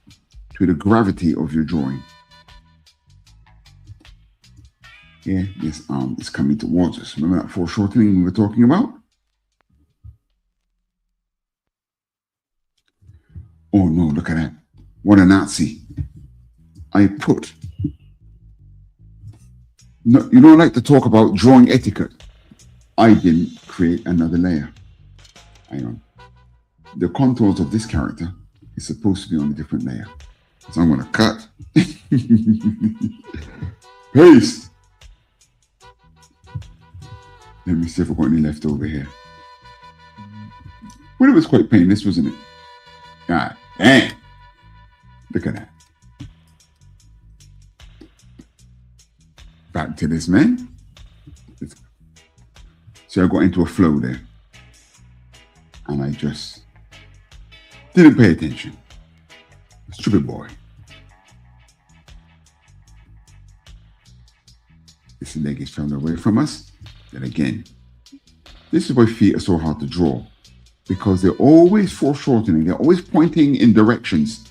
to the gravity of your drawing. Here, this arm is coming towards us. Remember that foreshortening we were talking about? Oh no, look at that. What a Nazi. I put... No, you don't like to talk about drawing etiquette. I didn't create another layer. Hang on. The contours of this character is supposed to be on a different layer. So I'm going to cut. Paste. Let me see if I've got any left over here. Well, it was quite painless, wasn't it? God damn. Look at that. Back to this, man. So I got into a flow there. And I just didn't pay attention. Stupid boy. This leg is turned away from us. Then again, this is why feet are so hard to draw. Because they're always foreshortening. They're always pointing in directions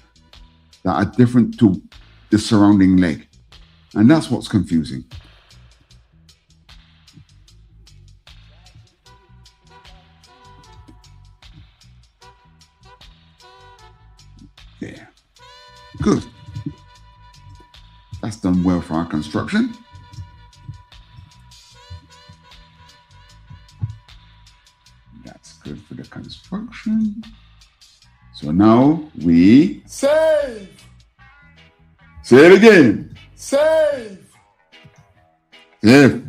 that are different to the surrounding leg. And that's what's confusing. There. Good. That's done well for our construction. That's good for the construction. So now we... Save! Say it again. Save! Yeah.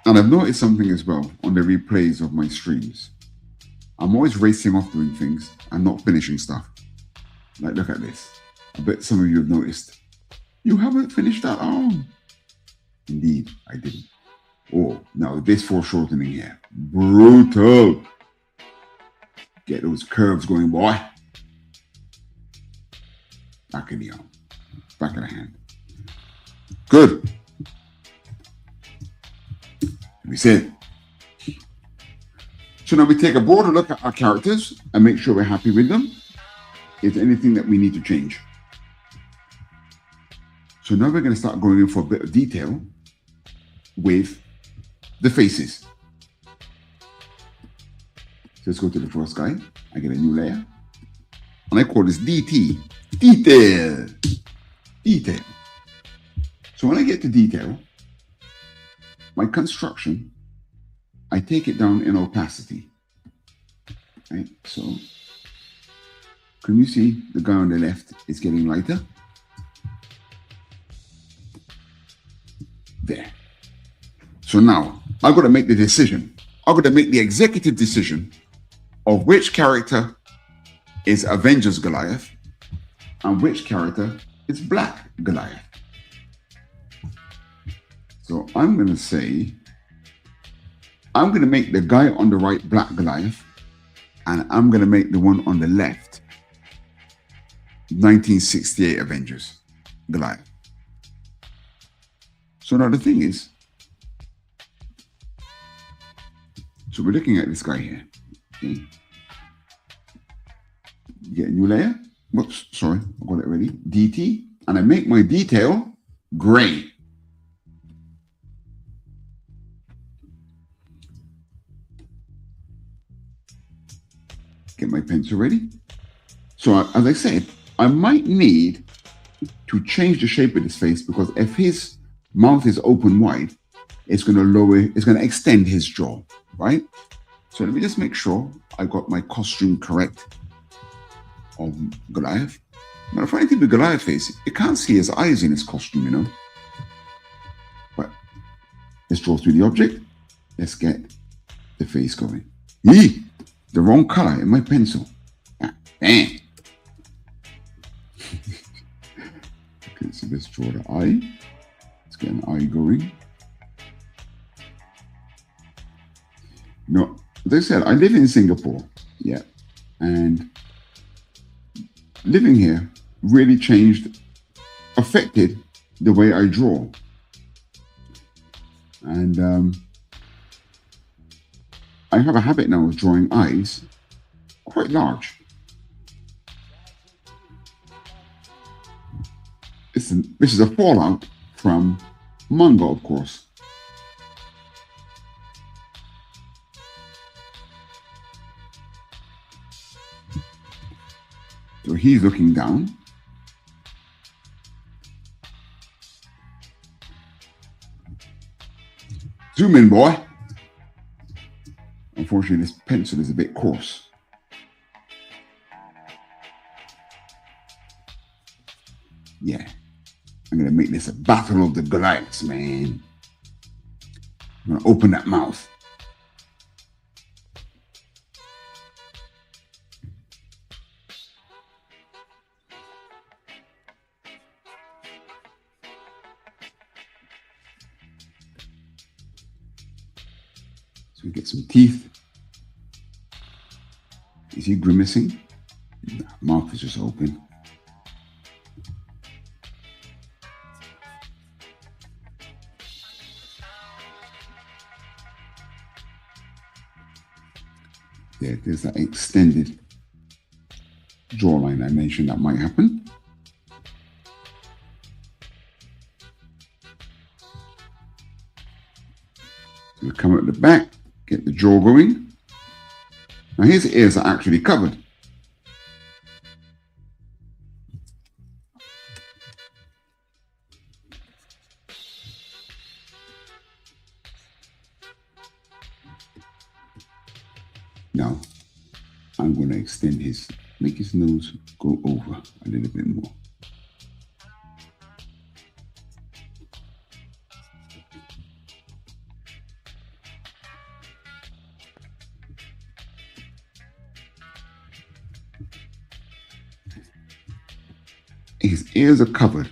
And I've noticed something as well on the replays of my streams. I'm always racing off doing things and not finishing stuff. Like, look at this. I bet some of you have noticed. You haven't finished that arm. Indeed, I didn't. Oh, now this foreshortening here. Brutal. Get those curves going, boy. Back of the arm. Back of the hand. Good. We said. So now we take a broader look at our characters and make sure we're happy with them. Is there anything that we need to change? So now we're going to start going in for a bit of detail with the faces. So let's go to the first guy. I get a new layer. And I call this DT. Detail. Detail. So when I get to detail, my construction, I take it down in opacity. Right? So can you see the guy on the left is getting lighter? There. So now I've got to make the decision. I've got to make the executive decision of which character is Avengers Goliath and which character is Black Goliath. So I'm going to say, I'm going to make the guy on the right Black Goliath, and I'm going to make the one on the left 1968 Avengers. Goliath. So now the thing is, so we're looking at this guy here. Okay. Get a new layer. Whoops, sorry, I got it ready. DT, and I make my detail gray. Get my pencil ready. So as I said, I might need to change the shape of this face, because if his mouth is open wide, it's going to lower, it's going to extend his jaw, right? So let me just make sure I got my costume correct on Goliath. Now, the funny thing with Goliath face, you can't see his eyes in his costume, you know. But let's draw through the object. Let's get the face going. Yee! The wrong color in my pencil. Ah, damn. Okay, so let's draw the eye. Let's get an eye going. No, as I said, I live in Singapore. Yeah. And living here really affected the way I draw. And I have a habit now of drawing eyes quite large. This is a fallout from manga, of course. So he's looking down. Zoom in, boy. Unfortunately, this pencil is a bit coarse. Yeah, I'm gonna make this a battle of the Goliaths, man. I'm gonna open that mouth. So we get some teeth. Is he grimacing? No, mouth is just open. Yeah, there's that extended jawline I mentioned that might happen. So we come at the back, get the jaw going. Now his ears are actually covered. Now I'm going to extend make his nose go over a little bit more. His ears are covered,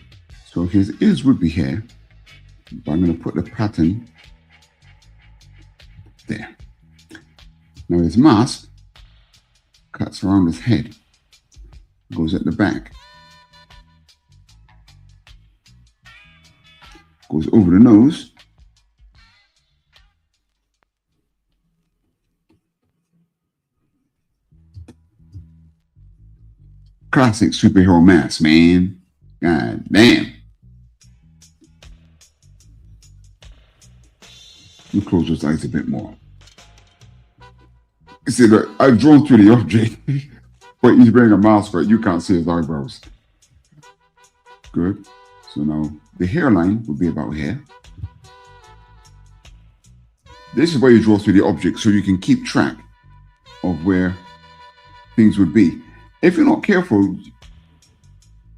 so his ears would be here, but I'm going to put the pattern there. Now his mask cuts around his head, goes at the back, goes over the nose, classic superhero mask, man. God damn. You close those eyes a bit more. You see, look, I've drawn through the object, but he's wearing a mask, but you can't see his eyebrows. Good. So now the hairline will be about here. This is where you draw through the object so you can keep track of where things would be. If you're not careful,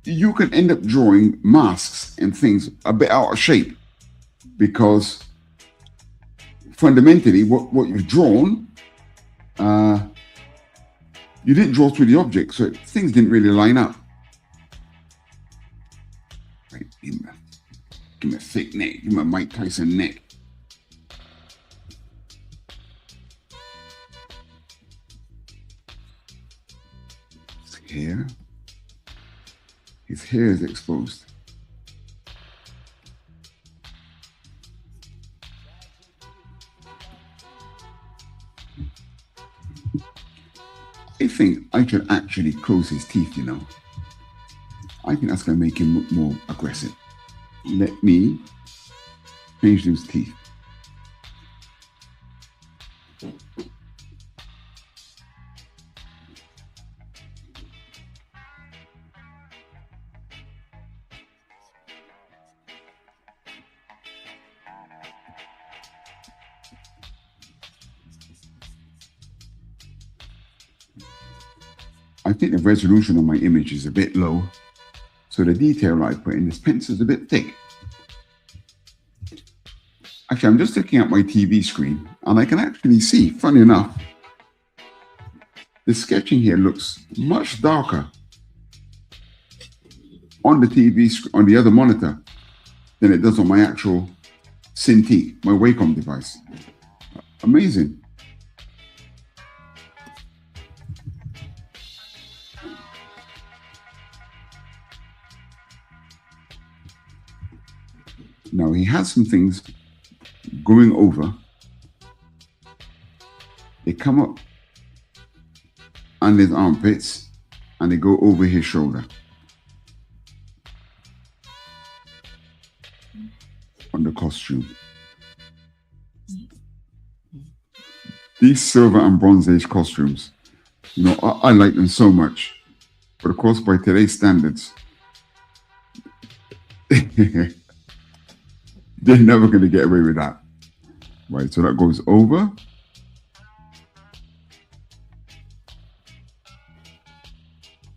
you can end up drawing masks and things a bit out of shape, because fundamentally what you've drawn, you didn't draw through the object, so things didn't really line up. Right, give me a thick neck, give me a Mike Tyson neck. His hair is exposed. think I should actually close his teeth, you know. I think that's going to make him look more aggressive. Let me change those teeth. I think the resolution on my image is a bit low, so the detail I put in this pencil is a bit thick. Actually, I'm just looking at my TV screen, and I can actually see, funny enough, the sketching here looks much darker on the TV screen, on the other monitor, than it does on my actual Cintiq, my Wacom device. Amazing. Now he has some things going over. They come up under his armpits and they go over his shoulder. On the costume. These silver and bronze age costumes, you know, I like them so much. But of course, by today's standards, they're never going to get away with that. Right, so that goes over.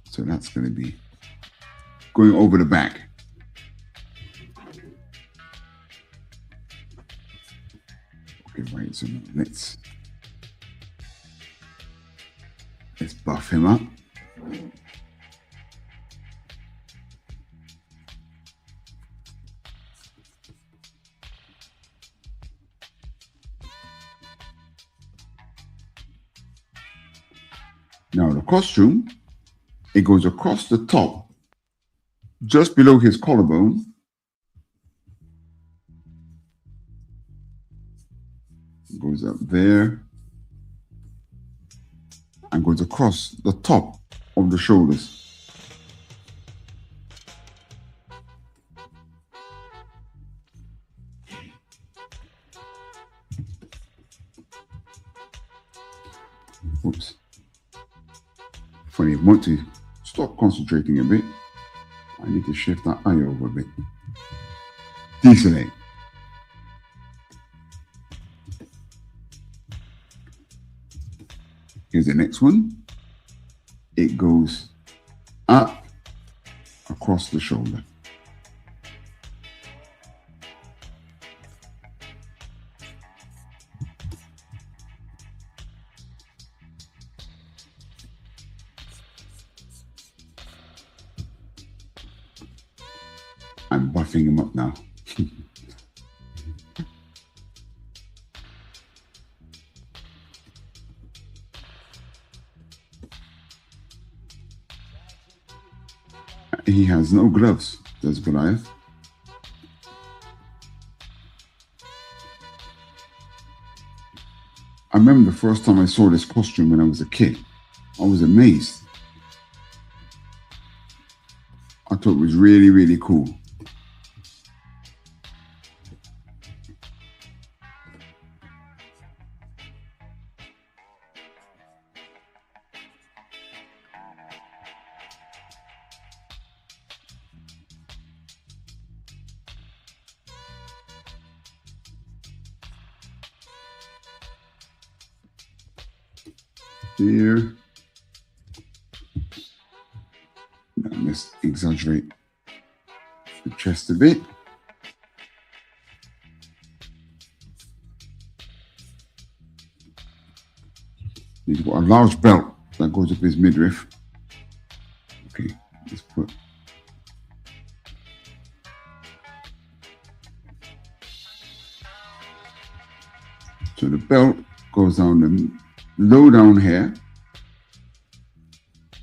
So that's going to be going over the back. Okay, right, so let's buff him up. Now the costume, it goes across the top, just below his collarbone. Goes up there and goes across the top of the shoulders. Oops. Funny, I want to stop concentrating a bit. I need to shift that eye over a bit. Decent. Here's the next one. It goes up across the shoulder. I'm buffing him up now. He has no gloves, does Goliath. I remember the first time I saw this costume when I was a kid. I was amazed. I thought it was really, really cool. Here. Now let's exaggerate the chest a bit. He's got a large belt that goes up his midriff. Okay, let's put. So the belt goes down the low down here,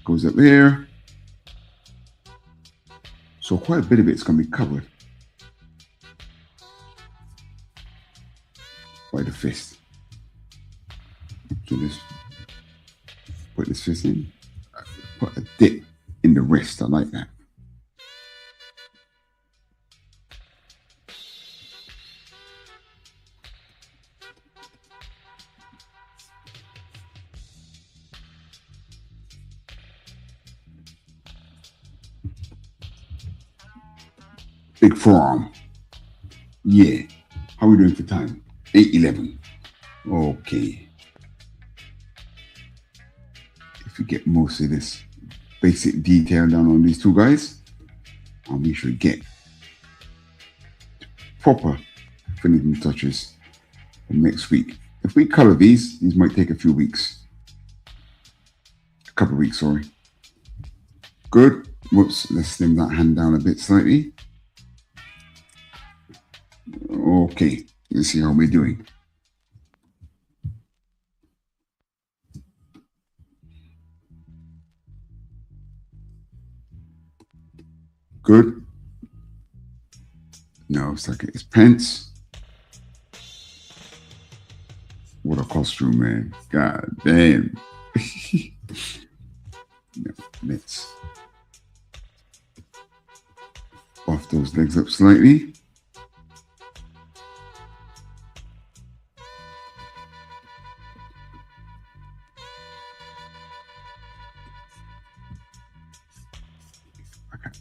goes up here. So quite a bit of it's going to be covered by the fist. So just put this fits in. Put a dip in the wrist. I like that. Big forearm. Yeah. How are we doing for time? 8:11. Okay. If we get most of this basic detail down on these two guys, and we should get proper finishing touches for next week. If we color these might take a few weeks. A couple of weeks, sorry. Good. Whoops, let's slim that hand down a bit slightly. Okay, let's see how we're doing. Good. Now it's like it's pants. What a costume, man. God damn. Now, let's buff those legs up slightly.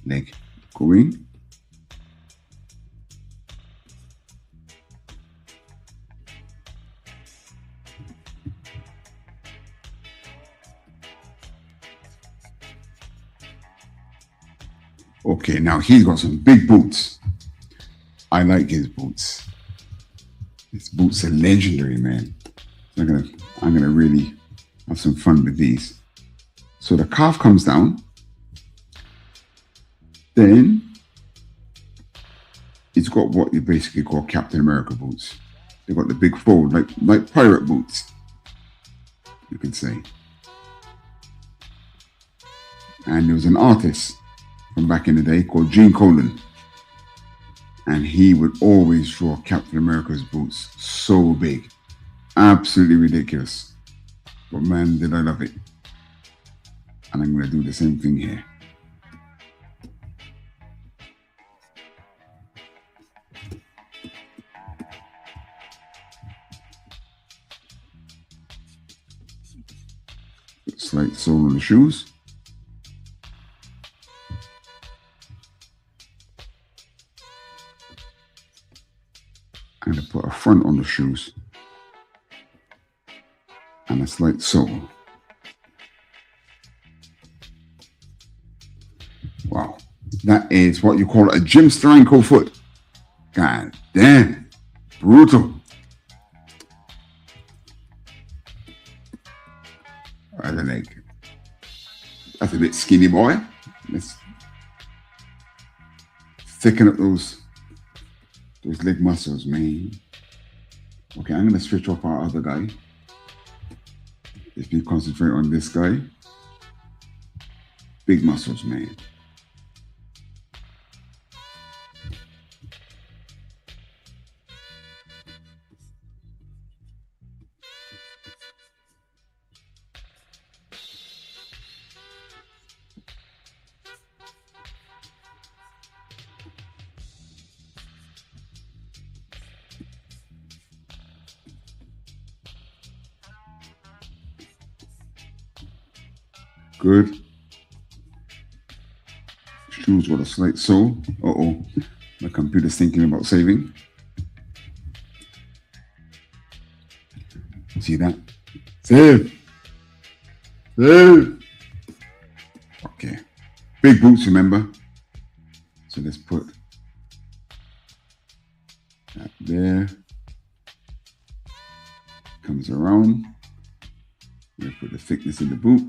Leg going. Okay, now he's got some big boots. I like his boots. His boots are legendary, man. I'm gonna really have some fun with these. So the calf comes down. Then it's got what you basically call Captain America boots. They've got the big fold, like pirate boots, you can say. And there was an artist from back in the day called Gene Colan. And he would always draw Captain America's boots so big. Absolutely ridiculous. But man, did I love it. And I'm going to do the same thing here. Slight sole on the shoes. And I put a front on the shoes. And a slight sole. Wow. That is what you call a Jim Steranko foot. God damn. Brutal. Other leg. That's a bit skinny, boy. Let's thicken up those leg muscles, man. Okay, I'm gonna switch off our other guy. If we concentrate on this guy, big muscles, man. Good. Shoes with a slight sole. Uh-oh. My computer's thinking about saving. See that? Save. Save. Okay. Big boots, remember? So let's put that there. Comes around. We'll put the thickness in the boot.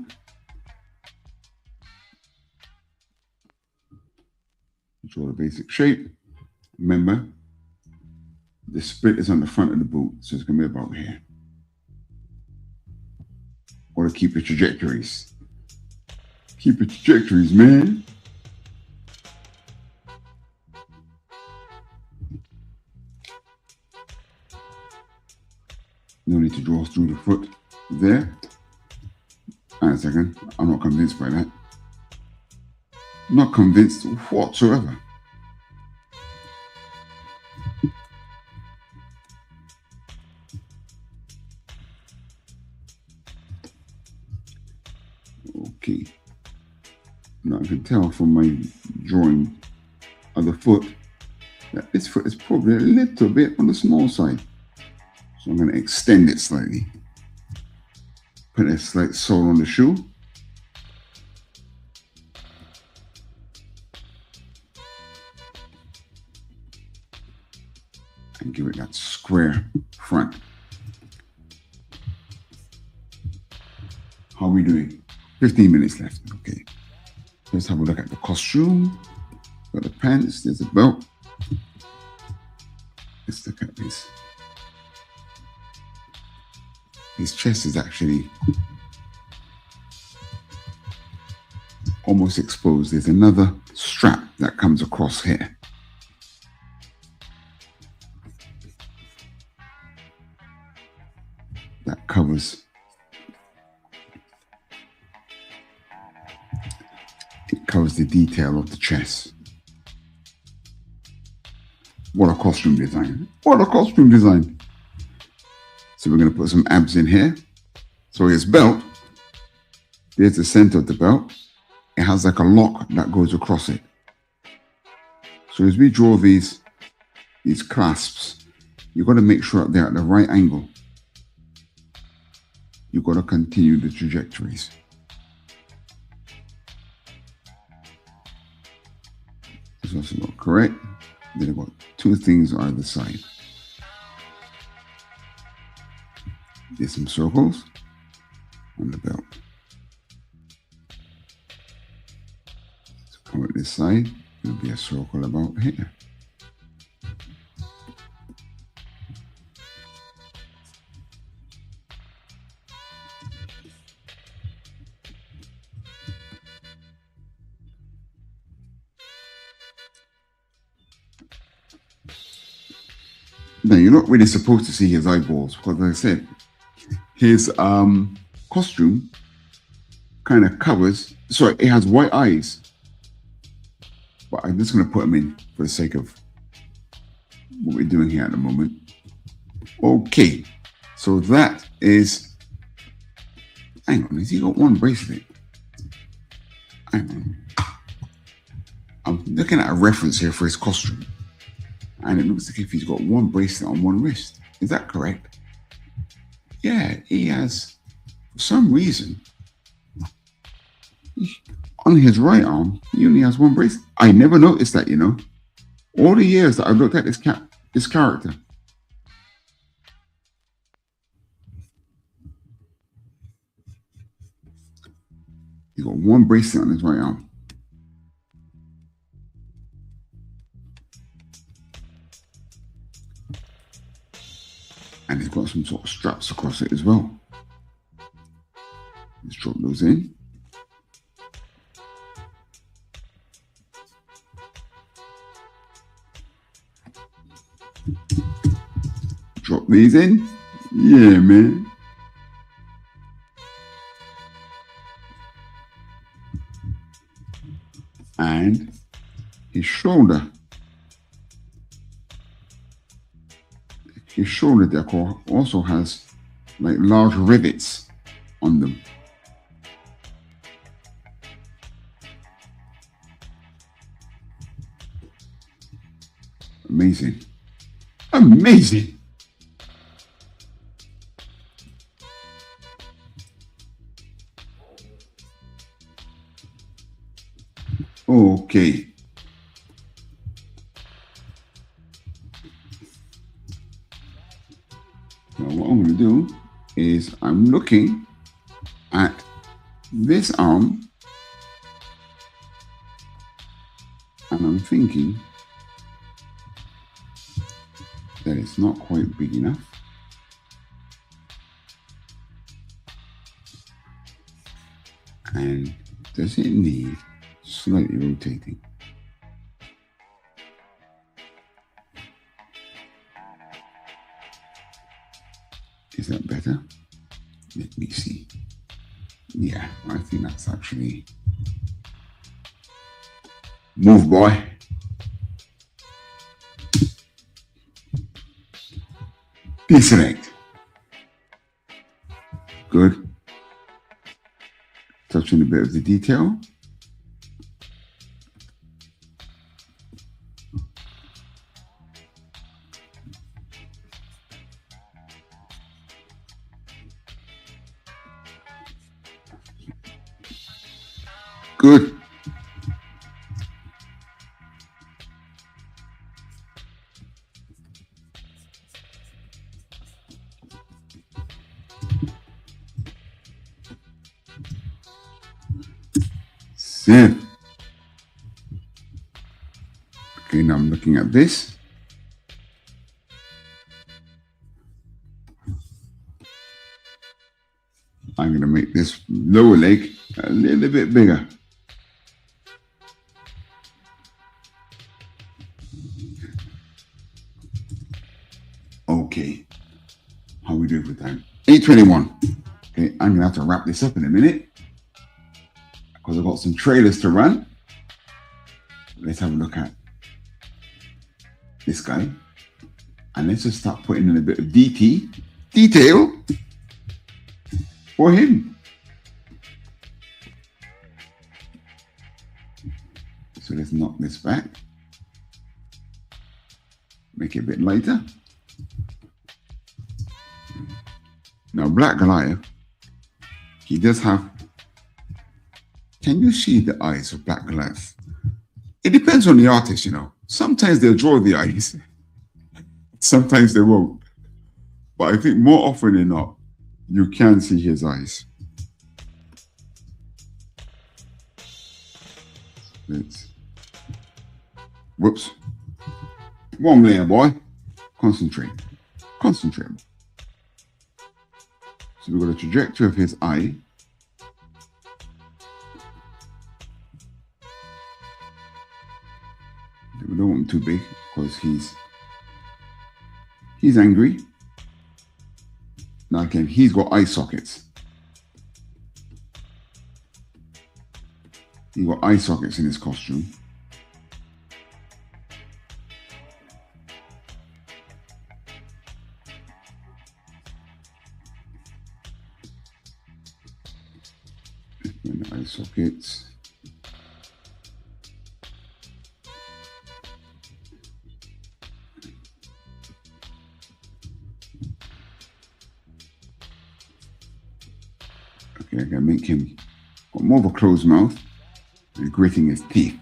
Draw the basic shape. Remember, the split is on the front of the boot, so it's going to be about here. Or to keep the trajectories. Keep the trajectories, man. No need to draw through the foot there. And a second. I'm not convinced by that. Not convinced whatsoever. Okay. Now I can tell from my drawing of the foot that this foot is probably a little bit on the small side. So I'm going to extend it slightly. Put a slight sole on the shoe. And give it that square front. How are we doing? 15 minutes left. Okay. Let's have a look at the costume. Got the pants. There's a belt. Let's look at this. His chest is actually almost exposed. There's another strap that comes across here. That covers. It covers the detail of the chest. What a costume design. What a costume design. So we're going to put some abs in here. So his belt, there's the center of the belt. It has like a lock that goes across it. So as we draw these clasps, you've got to make sure that they're at the right angle. You've got to continue the trajectories. This also not correct. Then I've got two things on either side. There's some circles on the belt. So come at this side, there'll be a circle about here. Now you're not really supposed to see his eyeballs because, like I said, his costume kind of covers. Sorry, it has white eyes, but I'm just going to put them in for the sake of what we're doing here at the moment. Okay, so that is. Hang on, has he got one bracelet? Hang on. I'm looking at a reference here for his costume. And it looks like if he's got one bracelet on one wrist. Is that correct? Yeah, he has, for some reason, on his right arm, he only has one bracelet. I never noticed that, you know. All the years that I've looked at this character. He's got one bracelet on his right arm. And he's got some sort of straps across it as well. Let's drop those in. Drop these in. Yeah, man. And his shoulder. His shoulder decor also has like large rivets on them. Amazing. Amazing. Okay. Now what I'm going to do is I'm looking at this arm and I'm thinking that it's not quite big enough. And does it need slightly rotating? Is that better? Let me see. Yeah, I think that's actually move, boy. Deselect. Good. Touching a bit of the detail. Good. Sip. Okay, now I'm looking at this. I'm going to make this lower leg a little bit bigger. Okay. How are we doing for time? 8:21. Okay, I'm going to have to wrap this up in a minute because I've got some trailers to run. Let's have a look at this guy. And let's just start putting in a bit of detail for him. So let's knock this back. Make it a bit lighter. Now, Black Goliath, he does have, can you see the eyes of Black Goliath? It depends on the artist, you know. Sometimes they'll draw the eyes. Sometimes they won't. But I think more often than not, you can see his eyes. Whoops. One layer, boy. Concentrate. Concentrate. So we've got a trajectory of his eye. We don't want him too big because he's angry. Now again, he's got eye sockets. He's got eye sockets in his costume. And the eye sockets. Okay, I can make him got more of a closed mouth and gritting his teeth.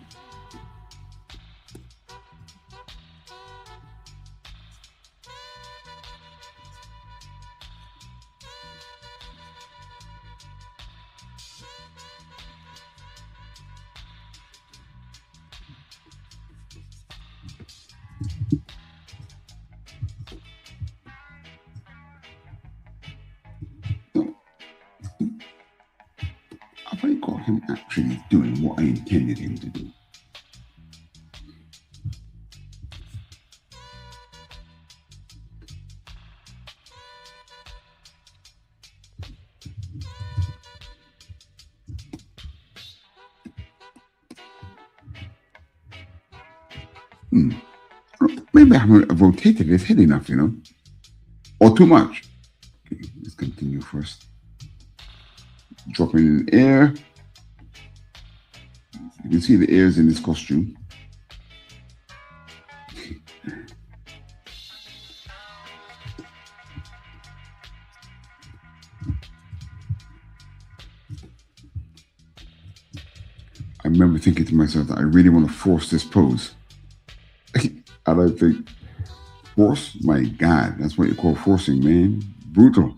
Have I got him actually doing what I intended him to do? Maybe I haven't rotated his head enough, you know, or too much. Okay, let's continue first. Dropping in air. You can see the ears in this costume. I remember thinking to myself that I really want to force this pose. And I think, force? My God, that's what you call forcing, man. Brutal.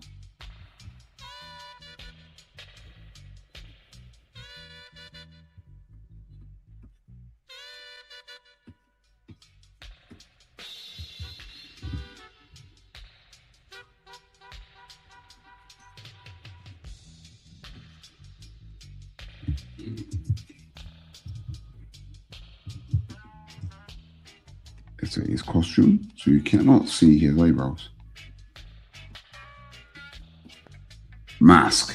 It's his costume, so you cannot see his eyebrows. Mask.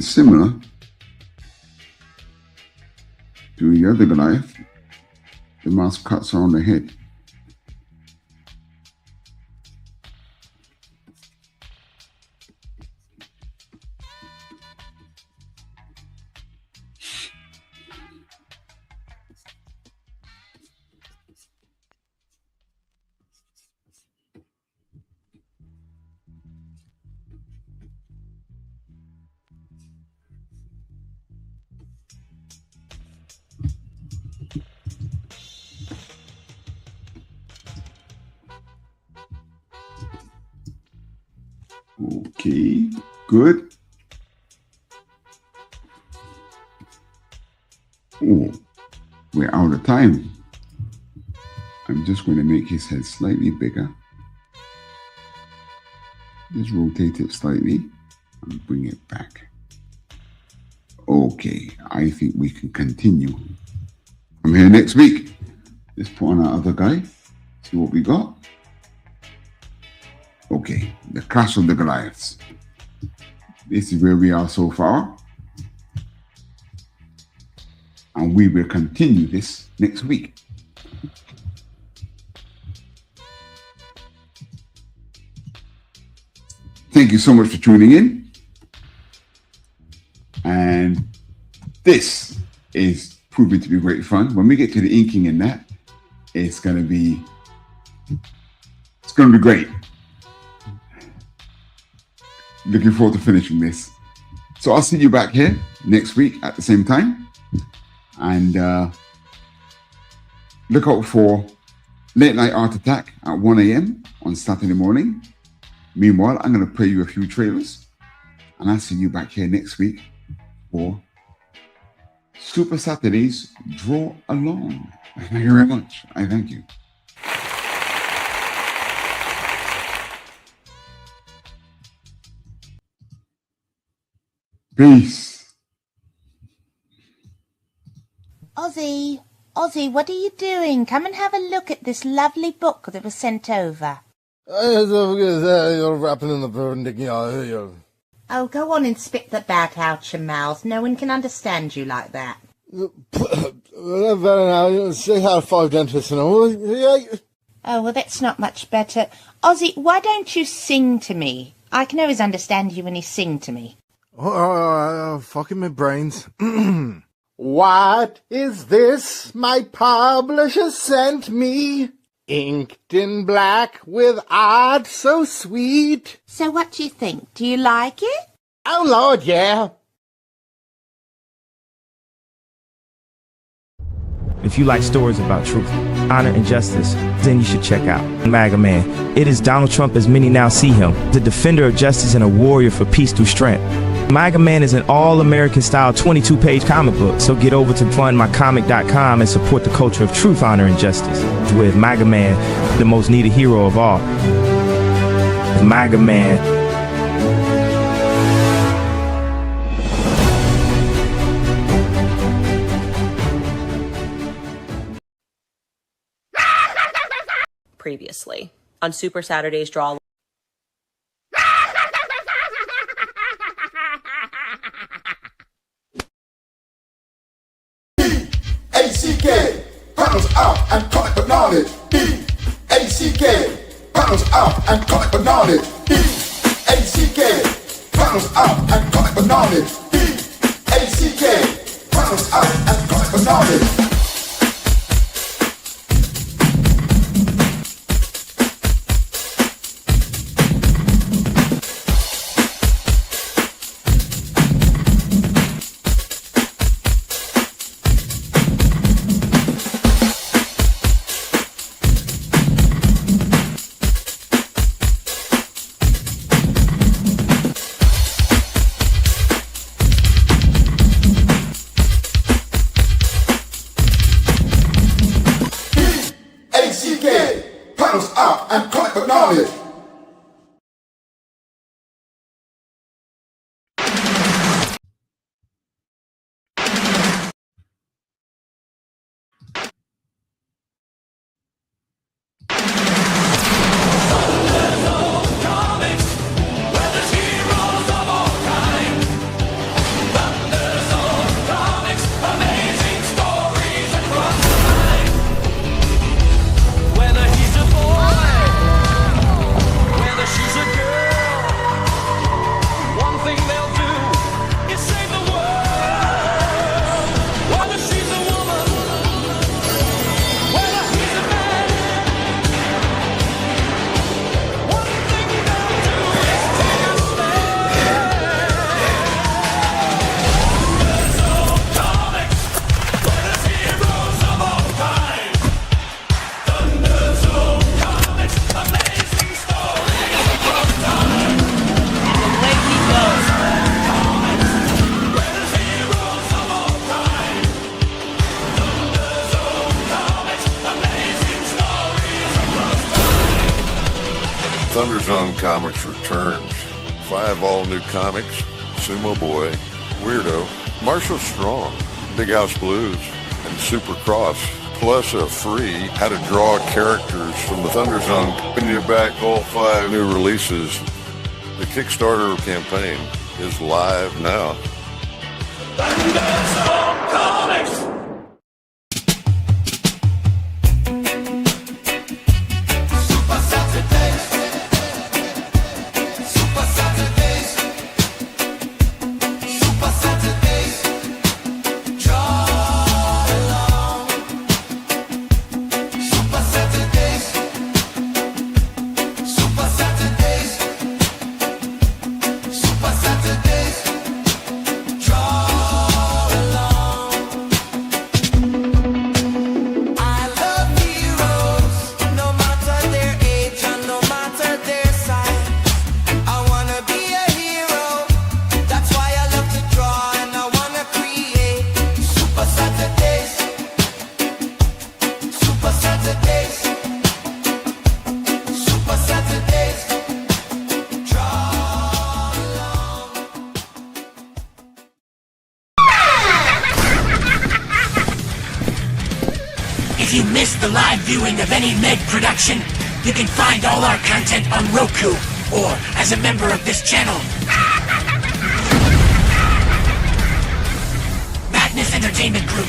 something similar to the other Goliath. The MASCOTs are on the head. Okay, good. Oh, we're out of time. I'm just going to make his head slightly bigger. Just rotate it slightly and bring it back. Okay, I think we can continue. I'm here next week. Let's put on our other guy. See what we got. Okay, the Clash of the Goliaths. This is where we are so far. And we will continue this next week. Thank you so much for tuning in. And this is proving to be great fun. When we get to the inking in that, it's going to be great. Looking forward to finishing this. So I'll see you back here next week at the same time. And look out for Late Night Art Attack at 1 a.m. on Saturday morning. Meanwhile, I'm going to play you a few trailers. And I'll see you back here next week for Supa-Saturdays Draw-Along. Thank you very much. I thank you. Peace. Ozzy, what are you doing? Come and have a look at this lovely book that was sent over. You're wrapping in the perpendicular. Oh, go on and spit the bat out your mouth. No one can understand you like that. Say how 5 dentists and all. Oh, well, that's not much better. Ozzy, why don't you sing to me? I can always understand you when you sing to me. Fucking my brains. What is this my publisher sent me? Inked in black with art so sweet. So what do you think? Do you like it? Oh, Lord, yeah. If you like stories about truth, honor, and justice, then you should check out MAGA Man. It is Donald Trump as many now see him, the defender of justice and a warrior for peace through strength. MAGA Man is an all-American style 22-page comic book, so get over to fundmycomic.com and support the culture of truth, honor, and justice. With MAGA Man, the most needed hero of all. MAGA Man. Previously on Supa-Saturdays Draw-Along. A-C-K, panels out and comic book knowledge. A-C-K, panels out and comic book knowledge. A-C-K, panels out and comic book knowledge. A-C-K, panels out and comic book knowledge. Thunder Zone Comics returns. 5 all-new comics: Sumo Boy, Weirdo, Marshall Strong, Big House Blues, and Supercross. Plus a free how to draw characters from the Thunder Zone. When you back all 5 new releases, the Kickstarter campaign is live now. Thunder Zone Comics! Supa-Saturdays. Supa-Saturdays. Supa-Saturdays. Draw-Along. Supa-Saturdays. Supa-Saturdays. Supa-Saturdays. Draw-Along. I love heroes, no matter their age and no matter their size. I wanna be a hero, that's why I love to draw and I wanna create. Supa-Saturdays. Supa-Saturdays. Supa-Saturdays. Draw-Along. If you missed the live viewing of any Meg production, you can find all our content on Roku or as a member of this channel. Madness Entertainment Group.